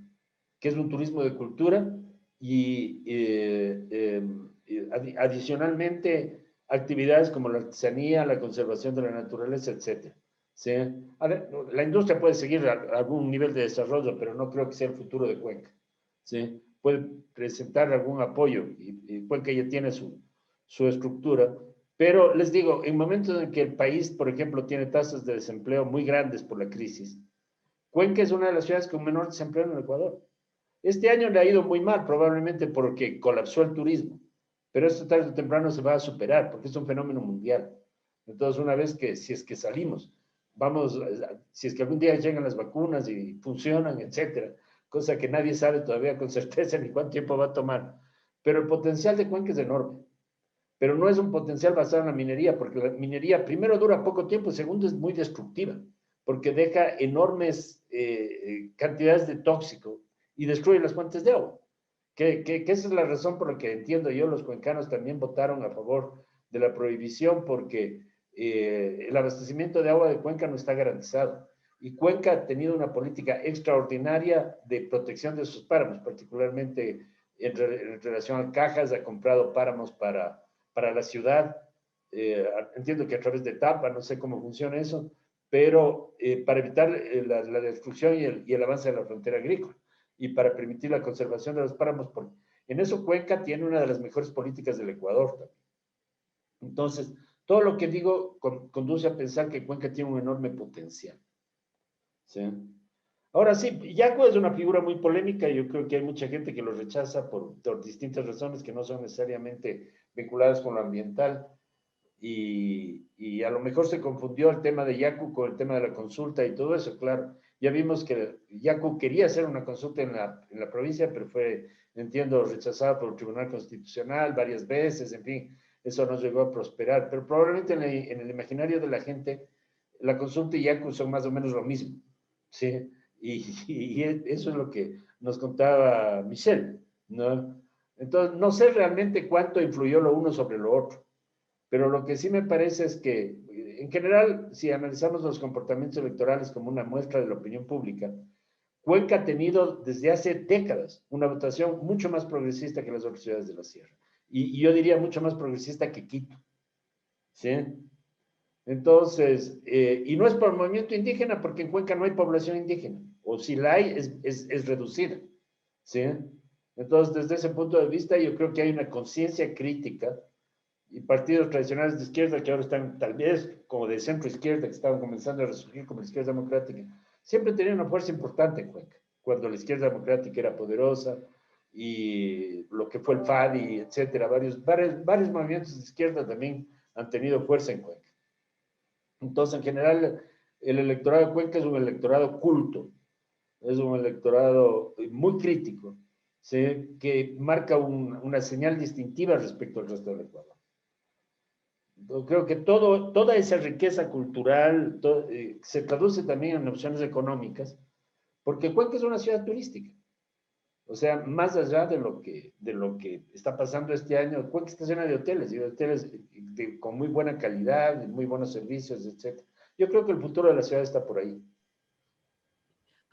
que es un turismo de cultura, y adicionalmente actividades como la artesanía, la conservación de la naturaleza, etc. ¿Sí? A ver, la industria puede seguir algún nivel de desarrollo, pero no creo que sea el futuro de Cuenca. ¿Sí? Puede presentar algún apoyo, y Cuenca ya tiene su estructura, pero les digo, en momentos en que el país, por ejemplo, tiene tasas de desempleo muy grandes por la crisis, Cuenca es una de las ciudades con menor desempleo en el Ecuador. Este año le ha ido muy mal, probablemente porque colapsó el turismo, pero esto tarde o temprano se va a superar, porque es un fenómeno mundial. Entonces, una vez que, si es que salimos, vamos, si es que algún día llegan las vacunas y funcionan, etcétera, cosa que nadie sabe todavía con certeza ni cuánto tiempo va a tomar, pero el potencial de Cuenca es enorme. Pero no es un potencial basado en la minería, porque la minería, primero, dura poco tiempo, y segundo, es muy destructiva, porque deja enormes cantidades de tóxico y destruye las fuentes de agua. Que esa es la razón por la que entiendo yo, los cuencanos también votaron a favor de la prohibición, porque el abastecimiento de agua de Cuenca no está garantizado. Y Cuenca ha tenido una política extraordinaria de protección de sus páramos, particularmente en relación a Cajas, ha comprado páramos para la ciudad. Entiendo que a través de TAPA, no sé cómo funciona eso, pero para evitar la destrucción y el avance de la frontera agrícola, y para permitir la conservación de los páramos. En eso Cuenca tiene una de las mejores políticas del Ecuador también. Entonces, todo lo que digo conduce a pensar que Cuenca tiene un enorme potencial. ¿Sí? Ahora sí, Yacu es una figura muy polémica, y yo creo que hay mucha gente que lo rechaza por distintas razones que no son necesariamente vinculadas con lo ambiental, y a lo mejor se confundió el tema de Yacu con el tema de la consulta y todo eso, claro. Ya vimos que Yacu quería hacer una consulta en la provincia, pero fue, entiendo, rechazada por el Tribunal Constitucional varias veces, en fin, eso no llegó a prosperar, pero probablemente en el imaginario de la gente, la consulta y Yacu son más o menos lo mismo, ¿sí? Y eso es lo que nos contaba Michelle, ¿no? Entonces, no sé realmente cuánto influyó lo uno sobre lo otro, pero lo que sí me parece es que, en general, si analizamos los comportamientos electorales como una muestra de la opinión pública, Cuenca ha tenido desde hace décadas una votación mucho más progresista que las otras ciudades de la Sierra. Y yo diría mucho más progresista que Quito. ¿Sí? Entonces, y no es por movimiento indígena, porque en Cuenca no hay población indígena, o si la hay, es reducida. ¿Sí? Entonces, desde ese punto de vista, yo creo que hay una conciencia crítica, y partidos tradicionales de izquierda que ahora están tal vez como de centro izquierda, que estaban comenzando a resurgir como la izquierda democrática, siempre tenían una fuerza importante en Cuenca, cuando la izquierda democrática era poderosa, y lo que fue el FADI, etcétera, varios movimientos de izquierda también han tenido fuerza en Cuenca. Entonces, en general, el electorado de Cuenca es un electorado culto, es un electorado muy crítico, ¿sí? Que marca una señal distintiva respecto al resto del Ecuador. Creo que toda esa riqueza cultural se traduce también en opciones económicas, porque Cuenca es una ciudad turística. O sea, más allá de lo que está pasando este año, Cuenca está llena de hoteles, y de hoteles con muy buena calidad, muy buenos servicios, etc. Yo creo que el futuro de la ciudad está por ahí.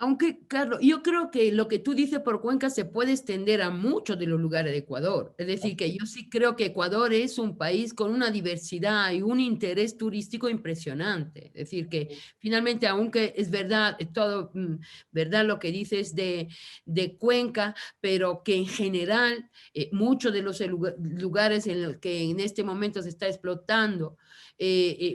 Aunque, Carlos, yo creo que lo que tú dices por Cuenca se puede extender a muchos de los lugares de Ecuador. Es decir, que yo sí creo que Ecuador es un país con una diversidad y un interés turístico impresionante. Es decir, que finalmente, aunque es verdad, todo verdad lo que dices de Cuenca, pero que en general muchos de los lugares en los que en este momento se está explotando,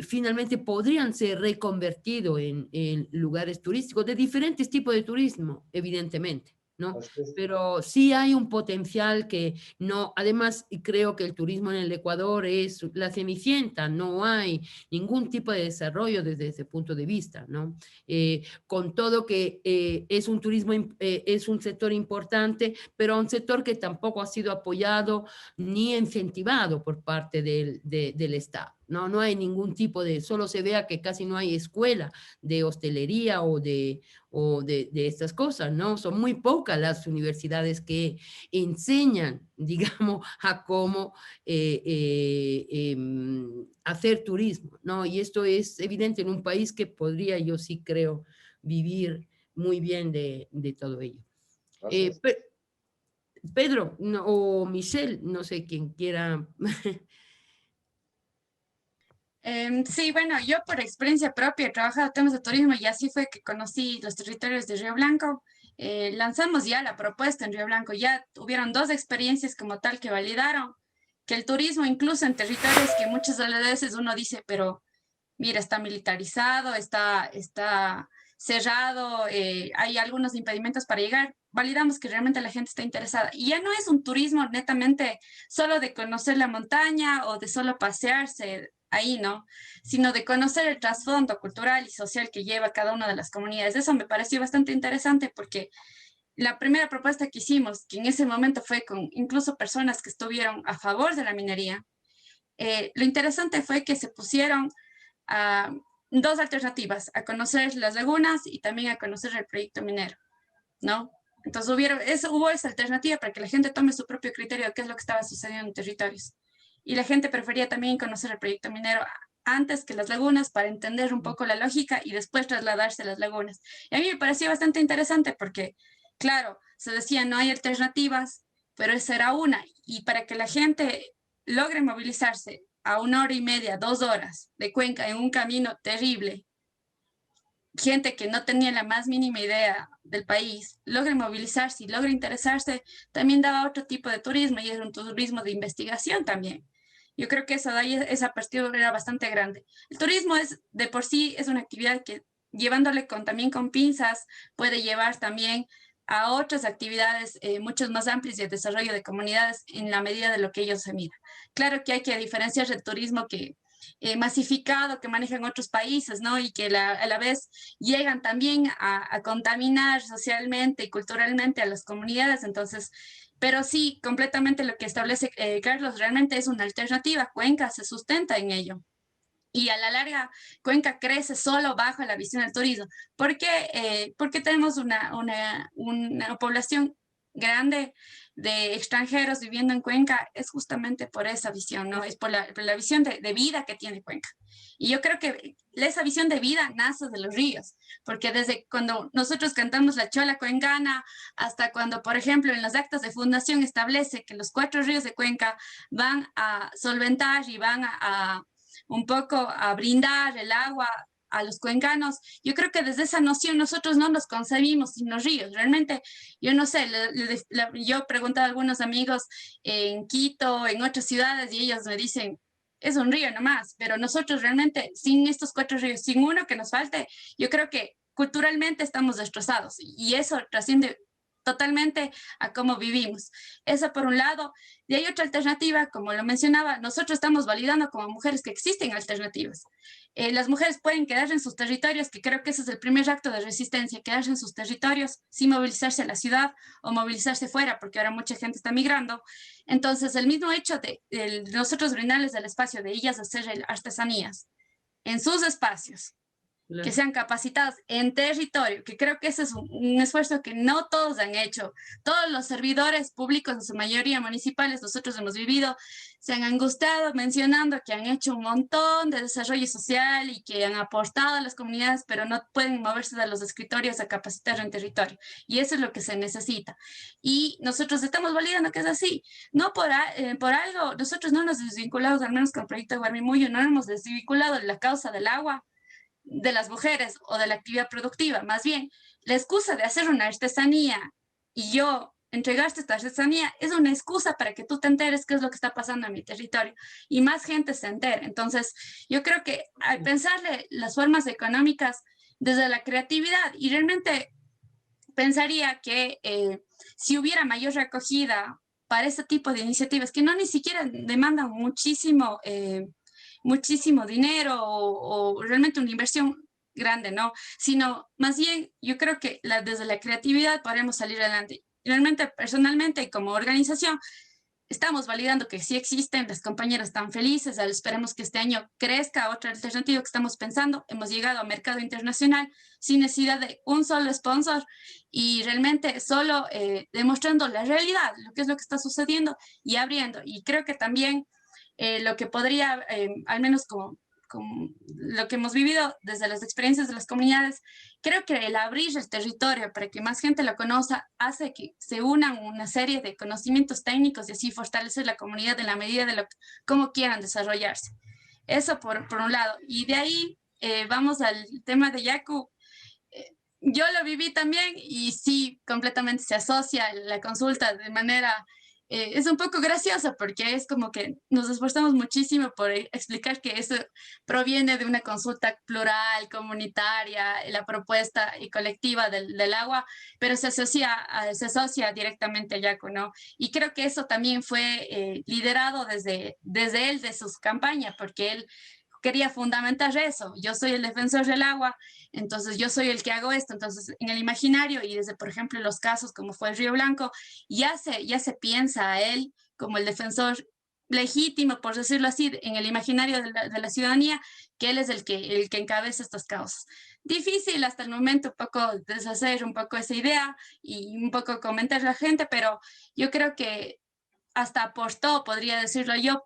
finalmente podrían ser reconvertidos en lugares turísticos de diferentes tipos de turismo, evidentemente, ¿no? Pero sí hay un potencial que no, además creo que el turismo en el Ecuador es la cenicienta, no hay ningún tipo de desarrollo desde ese punto de vista, ¿no? Con todo que es un turismo, es un sector importante, pero un sector que tampoco ha sido apoyado ni incentivado por parte del Estado. No hay ningún tipo de, solo se vea que casi no hay escuela de hostelería o de estas cosas, ¿no? Son muy pocas las universidades que enseñan, digamos, a cómo hacer turismo, ¿no? Y esto es evidente en un país que podría, yo sí creo, vivir muy bien de todo ello. Gracias. Pedro o Michelle, no sé quién quiera. Sí, bueno, yo por experiencia propia he trabajado temas de turismo y así fue que conocí los territorios de Río Blanco. Lanzamos ya la propuesta en Río Blanco, ya hubieron 2 experiencias como tal que validaron que el turismo, incluso en territorios que muchas veces uno dice, pero mira, está militarizado, está cerrado, hay algunos impedimentos para llegar. Validamos que realmente la gente está interesada. Y ya no es un turismo netamente solo de conocer la montaña o de solo pasearse ahí, ¿no? Sino de conocer el trasfondo cultural y social que lleva cada una de las comunidades. Eso me pareció bastante interesante porque la primera propuesta que hicimos, que en ese momento fue con incluso personas que estuvieron a favor de la minería, lo interesante fue que se pusieron a 2 alternativas, a conocer las lagunas y también a conocer el proyecto minero, ¿no? Entonces hubo esa alternativa para que la gente tome su propio criterio de qué es lo que estaba sucediendo en territorios. Y la gente prefería también conocer el proyecto minero antes que las lagunas para entender un poco la lógica y después trasladarse a las lagunas. Y a mí me pareció bastante interesante porque, claro, se decía no hay alternativas, pero esa era una. Y para que la gente logre movilizarse a 1 hora y media, 2 horas de Cuenca en un camino terrible, gente que no tenía la más mínima idea del país, logre movilizarse y logre interesarse, también daba otro tipo de turismo y era un turismo de investigación también. Yo creo que esa apertura era bastante grande. El turismo de por sí es una actividad que llevándole también con pinzas puede llevar también a otras actividades mucho más amplias y el desarrollo de comunidades en la medida de lo que ellos se mira. Claro que hay que diferenciar el turismo que masificado que manejan otros países, ¿no? Y que a la vez llegan también a contaminar socialmente y culturalmente a las comunidades. Entonces, pero sí, completamente lo que establece Carlos realmente es una alternativa. Cuenca se sustenta en ello. Y a la larga, Cuenca crece solo bajo la visión del turismo. ¿Por qué? Porque tenemos una población grande de extranjeros viviendo en Cuenca, es justamente por esa visión, ¿no? Es por la visión de vida que tiene Cuenca. Y yo creo que esa visión de vida nace de los ríos, porque desde cuando nosotros cantamos la chola cuencana, hasta cuando, por ejemplo, en los actas de fundación establece que los 4 ríos de Cuenca van a solventar y van a un poco a brindar el agua a los cuencanos. Yo creo que desde esa noción nosotros no nos concebimos sin los ríos. Realmente, yo no sé, yo he preguntado a algunos amigos en Quito, en otras ciudades, y ellos me dicen, es un río nomás, pero nosotros realmente, sin estos 4 ríos, sin uno que nos falte, yo creo que culturalmente estamos destrozados y eso trasciende totalmente a cómo vivimos. Eso por un lado. Y hay otra alternativa, como lo mencionaba, nosotros estamos validando como mujeres que existen alternativas. Las mujeres pueden quedarse en sus territorios, que creo que ese es el primer acto de resistencia, quedarse en sus territorios sin movilizarse a la ciudad o movilizarse fuera, porque ahora mucha gente está migrando. Entonces, el mismo hecho de nosotros brindarles el espacio de ellas hacer artesanías en sus espacios, que sean capacitados en territorio, que creo que ese es un esfuerzo que no todos han hecho. Todos los servidores públicos, en su mayoría municipales, nosotros hemos vivido, se han angustiado mencionando que han hecho un montón de desarrollo social y que han aportado a las comunidades, pero no pueden moverse de los escritorios a capacitar en territorio. Y eso es lo que se necesita. Y nosotros estamos validando que es así. No por algo, nosotros no nos desvinculamos, al menos con el proyecto de Guarmimuyo, no hemos desvinculado la causa del agua de las mujeres o de la actividad productiva, más bien la excusa de hacer una artesanía y yo entregarte esta artesanía es una excusa para que tú te enteres qué es lo que está pasando en mi territorio y más gente se entere. Entonces, yo creo que al pensarle las formas económicas desde la creatividad y realmente pensaría que si hubiera mayor recogida para este tipo de iniciativas que no ni siquiera demandan muchísimo dinero o realmente una inversión grande, ¿no? Sino más bien yo creo que desde la creatividad podremos salir adelante. Realmente, personalmente, como organización, estamos validando que sí existen, las compañeras están felices, esperemos que este año crezca otra alternativa que estamos pensando. Hemos llegado a mercado internacional sin necesidad de un solo sponsor y realmente solo demostrando la realidad, lo que es lo que está sucediendo y abriendo. Y creo que también lo que podría, al menos como lo que hemos vivido desde las experiencias de las comunidades, creo que el abrir el territorio para que más gente lo conozca hace que se unan una serie de conocimientos técnicos y así fortalecer la comunidad en la medida de cómo quieran desarrollarse. Eso por un lado. Y de ahí vamos al tema de Yaku. Yo lo viví también y sí, completamente se asocia la consulta de manera... es un poco graciosa porque es como que nos esforzamos muchísimo por explicar que eso proviene de una consulta plural, comunitaria, la propuesta y colectiva del agua, pero se asocia directamente a Yaku, ¿no? Y creo que eso también fue liderado desde él, de sus campañas, porque él quería fundamentar eso. Yo soy el defensor del agua, entonces yo soy el que hago esto. Entonces, en el imaginario y desde, por ejemplo, los casos como fue el Río Blanco, ya se piensa a él como el defensor legítimo, por decirlo así, en el imaginario de la ciudadanía, que él es el que encabeza estas causas. Difícil hasta el momento un poco deshacer un poco esa idea y un poco comentar a la gente, pero yo creo que hasta aportó, podría decirlo yo,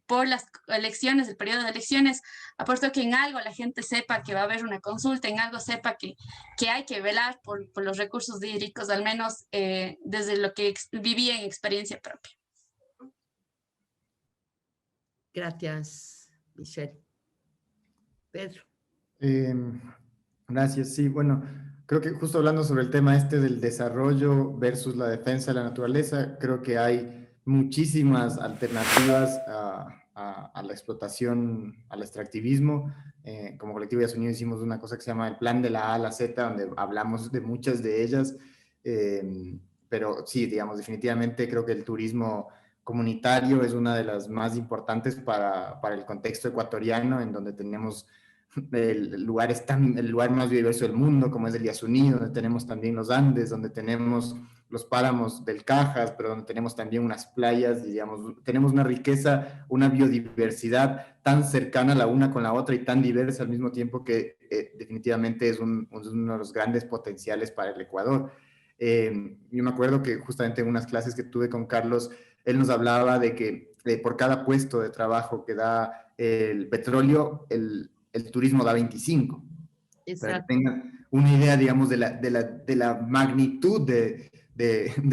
por las elecciones, el periodo de elecciones, aportó que en algo la gente sepa que va a haber una consulta, en algo sepa que hay que velar por los recursos hídricos, al menos desde lo que viví en experiencia propia. Gracias, Michelle. Pedro. Gracias, sí, bueno, creo que justo hablando sobre el tema este del desarrollo versus la defensa de la naturaleza, creo que hay muchísimas alternativas a la explotación, al extractivismo. Como Colectivo Días Unidos hicimos una cosa que se llama el plan de la A a la Z, donde hablamos de muchas de ellas, pero sí, digamos, definitivamente creo que el turismo comunitario es una de las más importantes para el contexto ecuatoriano, en donde tenemos el lugar más biodiverso del mundo, como es el Yasuní, donde tenemos también los Andes, donde tenemos los páramos del Cajas, pero donde tenemos también unas playas, digamos, tenemos una riqueza, una biodiversidad tan cercana la una con la otra y tan diversa al mismo tiempo que definitivamente es uno de los grandes potenciales para el Ecuador. Yo me acuerdo que justamente en unas clases que tuve con Carlos, él nos hablaba de que por cada puesto de trabajo que da el petróleo, el turismo da 25. Exacto. Para que tengan una idea, digamos, de la magnitud de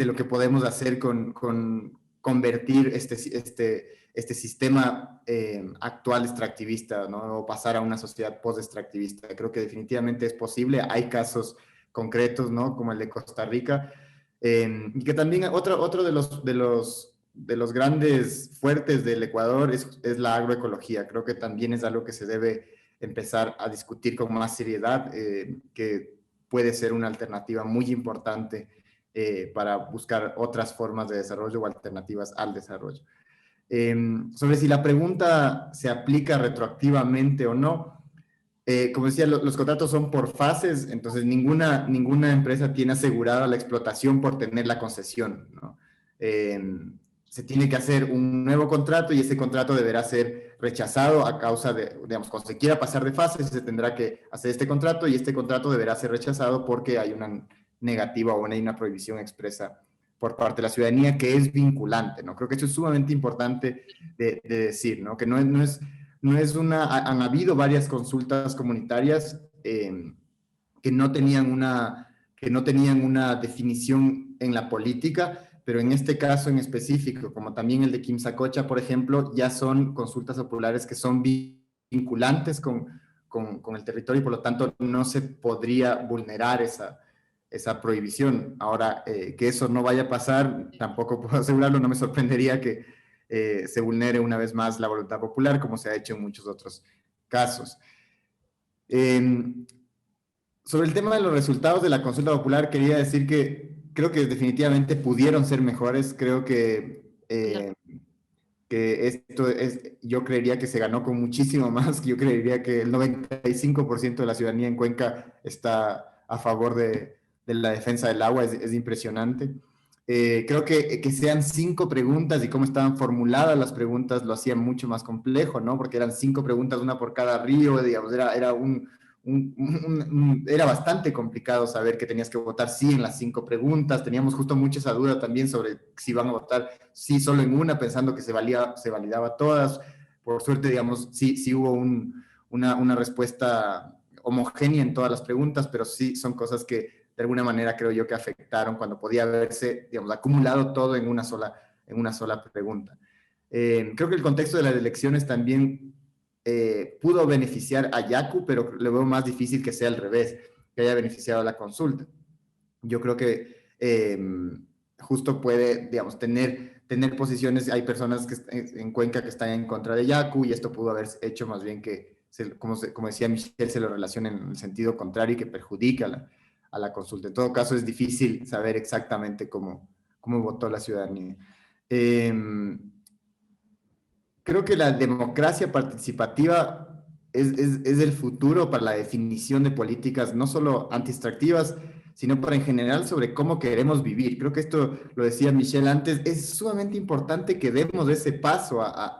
lo que podemos hacer con convertir este sistema actual extractivista, ¿no? O pasar a una sociedad post-extractivista. Creo que definitivamente es posible. Hay casos concretos, ¿no? Como el de Costa Rica. Y que también otro de los grandes fuertes del Ecuador es la agroecología. Creo que también es algo que se debe empezar a discutir con más seriedad, que puede ser una alternativa muy importante para buscar otras formas de desarrollo o alternativas al desarrollo. Sobre si la pregunta se aplica retroactivamente o no, como decía, los contratos son por fases, entonces ninguna empresa tiene asegurada la explotación por tener la concesión, ¿no? Se tiene que hacer un nuevo contrato y ese contrato deberá ser rechazado a causa de, digamos, cuando se quiera pasar de fase, se tendrá que hacer este contrato y este contrato deberá ser rechazado porque hay una negativa o una prohibición expresa por parte de la ciudadanía que es vinculante, ¿no? Creo que eso es sumamente importante de decir, ¿no? Que no es han habido varias consultas comunitarias que no tenían una definición en la política, pero en este caso en específico, como también el de Quimsacocha, por ejemplo, ya son consultas populares que son vinculantes con el territorio y por lo tanto no se podría vulnerar esa prohibición. Ahora, que eso no vaya a pasar, tampoco puedo asegurarlo, no me sorprendería que se vulnere una vez más la voluntad popular, como se ha hecho en muchos otros casos. Sobre el tema de los resultados de la consulta popular, quería decir que creo que definitivamente pudieron ser mejores. Creo que yo creería que se ganó con muchísimo más. Yo creería que el 95% de la ciudadanía en Cuenca está a favor de la defensa del agua. Es impresionante. Creo que sean 5 preguntas y cómo estaban formuladas las preguntas lo hacía mucho más complejo, ¿no? Porque eran 5 preguntas, una por cada río, digamos, era bastante complicado saber que tenías que votar sí en las 5 preguntas. Teníamos justo mucha esa duda también sobre si iban a votar sí solo en una, pensando que se validaba todas. Por suerte, digamos, sí hubo una respuesta homogénea en todas las preguntas, pero sí son cosas que de alguna manera creo yo que afectaron cuando podía haberse, digamos, acumulado todo en una sola pregunta. Creo que el contexto de las elecciones también pudo beneficiar a Yaku, pero lo veo más difícil que sea al revés, que haya beneficiado a la consulta. Yo creo que justo puede, digamos, tener posiciones, hay personas que en Cuenca que están en contra de Yaku y esto pudo haber hecho más bien que, como decía Michelle, se lo relaciona en el sentido contrario y que perjudica a la consulta. En todo caso, es difícil saber exactamente cómo votó la ciudadanía. Creo que la democracia participativa es el futuro para la definición de políticas, no solo anti-extractivas, sino para en general sobre cómo queremos vivir. Creo que esto lo decía Michelle antes, es sumamente importante que demos ese paso a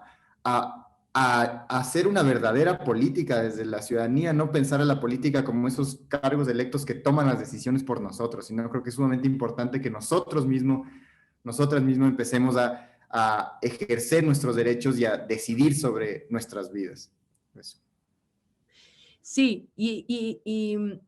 hacer una verdadera política desde la ciudadanía, no pensar a la política como esos cargos electos que toman las decisiones por nosotros, sino creo que es sumamente importante que nosotras mismos empecemos a ejercer nuestros derechos y a decidir sobre nuestras vidas. Eso. Sí, y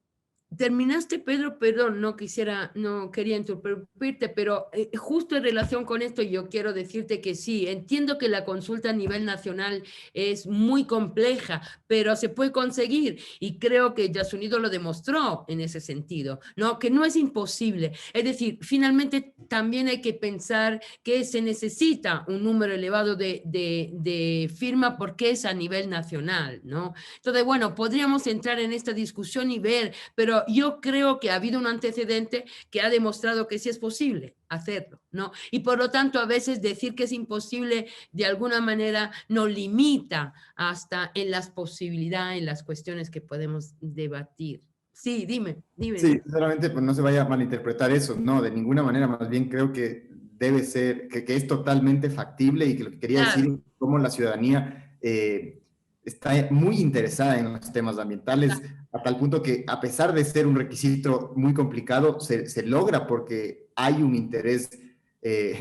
terminaste, Pedro, perdón, no quería interrumpirte, pero justo en relación con esto yo quiero decirte que sí, entiendo que la consulta a nivel nacional es muy compleja, pero se puede conseguir y creo que Yasunido lo demostró en ese sentido, ¿no? Que no es imposible. Es decir, finalmente también hay que pensar que se necesita un número elevado de firma porque es a nivel nacional, ¿no? Entonces, bueno, podríamos entrar en esta discusión y ver, pero yo creo que ha habido un antecedente que ha demostrado que sí es posible hacerlo, ¿no? Y por lo tanto, a veces decir que es imposible de alguna manera nos limita hasta en las posibilidades, en las cuestiones que podemos debatir. Sí, dime. Sí, solamente pues, no se vaya a malinterpretar eso, no, de ninguna manera, más bien creo que debe ser, que es totalmente factible y que lo que quería decir es cómo la ciudadanía está muy interesada en los temas ambientales, a tal punto que a pesar de ser un requisito muy complicado, se logra porque hay un interés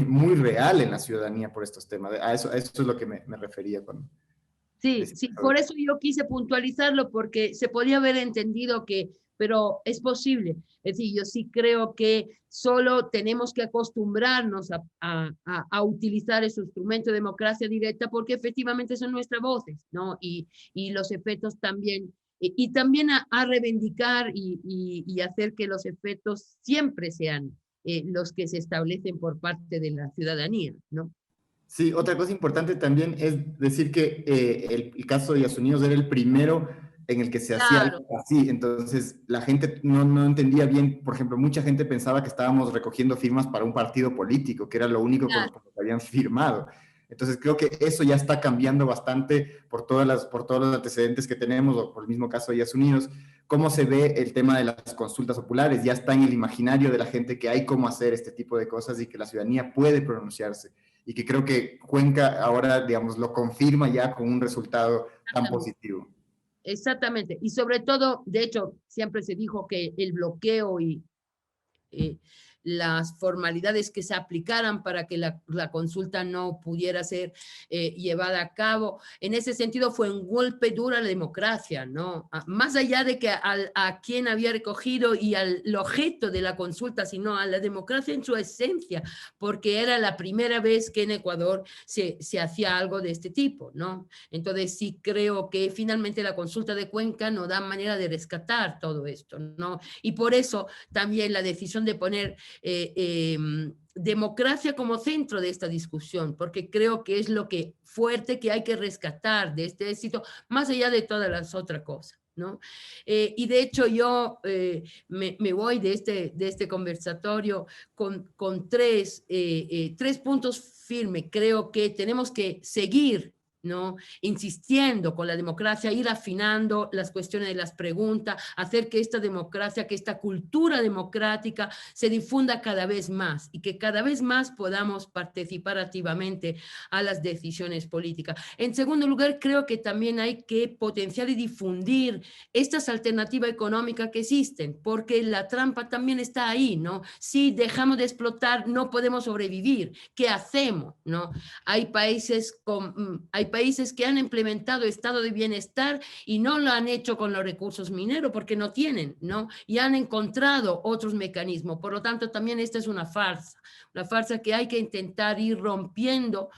muy real en la ciudadanía por estos temas. A eso es lo que me refería cuando... Sí, por eso yo quise puntualizarlo, porque se podía haber entendido que, pero es posible. Es decir, yo sí creo que solo tenemos que acostumbrarnos a utilizar ese instrumento de democracia directa porque efectivamente son nuestras voces, ¿no? Y los efectos también, y también a reivindicar y hacer que los efectos siempre sean los que se establecen por parte de la ciudadanía, ¿no? Sí, otra cosa importante también es decir que el caso de Yasunidos era el primero en el que se hacía algo así, entonces la gente no entendía bien, por ejemplo, mucha gente pensaba que estábamos recogiendo firmas para un partido político, que era lo único con lo que habían firmado. Entonces creo que eso ya está cambiando bastante por todos los antecedentes que tenemos, o por el mismo caso de Yasunidos, cómo se ve el tema de las consultas populares, ya está en el imaginario de la gente que hay cómo hacer este tipo de cosas y que la ciudadanía puede pronunciarse. Y que creo que Cuenca ahora, digamos, lo confirma ya con un resultado tan positivo. Exactamente. Y sobre todo, de hecho, siempre se dijo que el bloqueo y las formalidades que se aplicaran para que la consulta no pudiera ser llevada a cabo. En ese sentido fue un golpe duro a la democracia, ¿no? Más allá de que a quien había recogido y al objeto de la consulta, sino a la democracia en su esencia, porque era la primera vez que en Ecuador se hacía algo de este tipo, ¿no? Entonces sí creo que finalmente la consulta de Cuenca nos da manera de rescatar todo esto, ¿no? Y por eso también la decisión de poner democracia como centro de esta discusión, porque creo que es lo que fuerte que hay que rescatar de este éxito, más allá de todas las otras cosas, ¿no? Y de hecho yo me voy de este conversatorio con tres puntos firmes. Creo que tenemos que seguir, ¿no? Insistiendo con la democracia, ir afinando las cuestiones de las preguntas, hacer que esta democracia, que esta cultura democrática se difunda cada vez más y que cada vez más podamos participar activamente a las decisiones políticas. En segundo lugar, creo que también hay que potenciar y difundir estas alternativas económicas que existen, porque la trampa también está ahí, ¿no? Si dejamos de explotar, no podemos sobrevivir. ¿Qué hacemos, no? Hay países países que han implementado estado de bienestar y no lo han hecho con los recursos mineros porque no tienen, ¿no? Y han encontrado otros mecanismos. Por lo tanto, también esta es una farsa que hay que intentar ir rompiendo,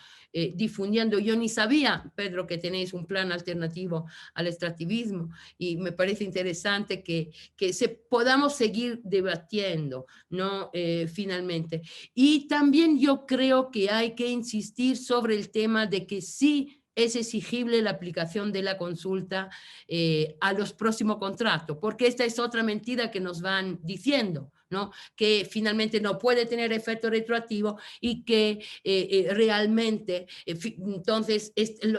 difundiendo. Yo ni sabía, Pedro, que tenéis un plan alternativo al extractivismo y me parece interesante que podamos seguir debatiendo, ¿no? Finalmente. Y también yo creo que hay que insistir sobre el tema de que sí es exigible la aplicación de la consulta a los próximos contratos, porque esta es otra mentira que nos van diciendo, ¿no? Que finalmente no puede tener efecto retroactivo y que realmente, entonces,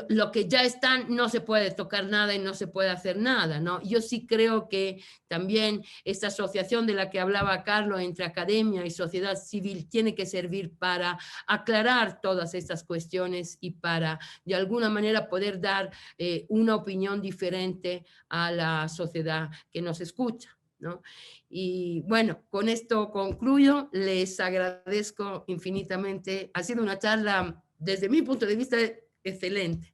lo que ya están no se puede tocar nada y no se puede hacer nada, ¿no? Yo sí creo que también esta asociación de la que hablaba Carlos entre academia y sociedad civil tiene que servir para aclarar todas estas cuestiones y para, de alguna manera, poder dar una opinión diferente a la sociedad que nos escucha, ¿no? Y bueno, con esto concluyo. Les agradezco infinitamente. Ha sido una charla, desde mi punto de vista, excelente.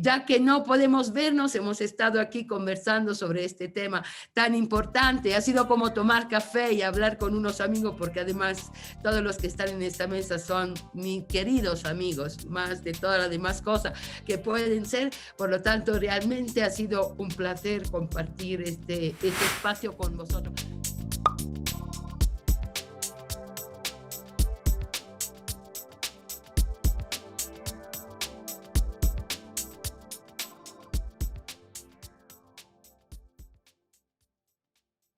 Ya que no podemos vernos, hemos estado aquí conversando sobre este tema tan importante. Ha sido como tomar café y hablar con unos amigos, porque además todos los que están en esta mesa son mis queridos amigos, más de todas las demás cosas que pueden ser. Por lo tanto, realmente ha sido un placer compartir este espacio con vosotros.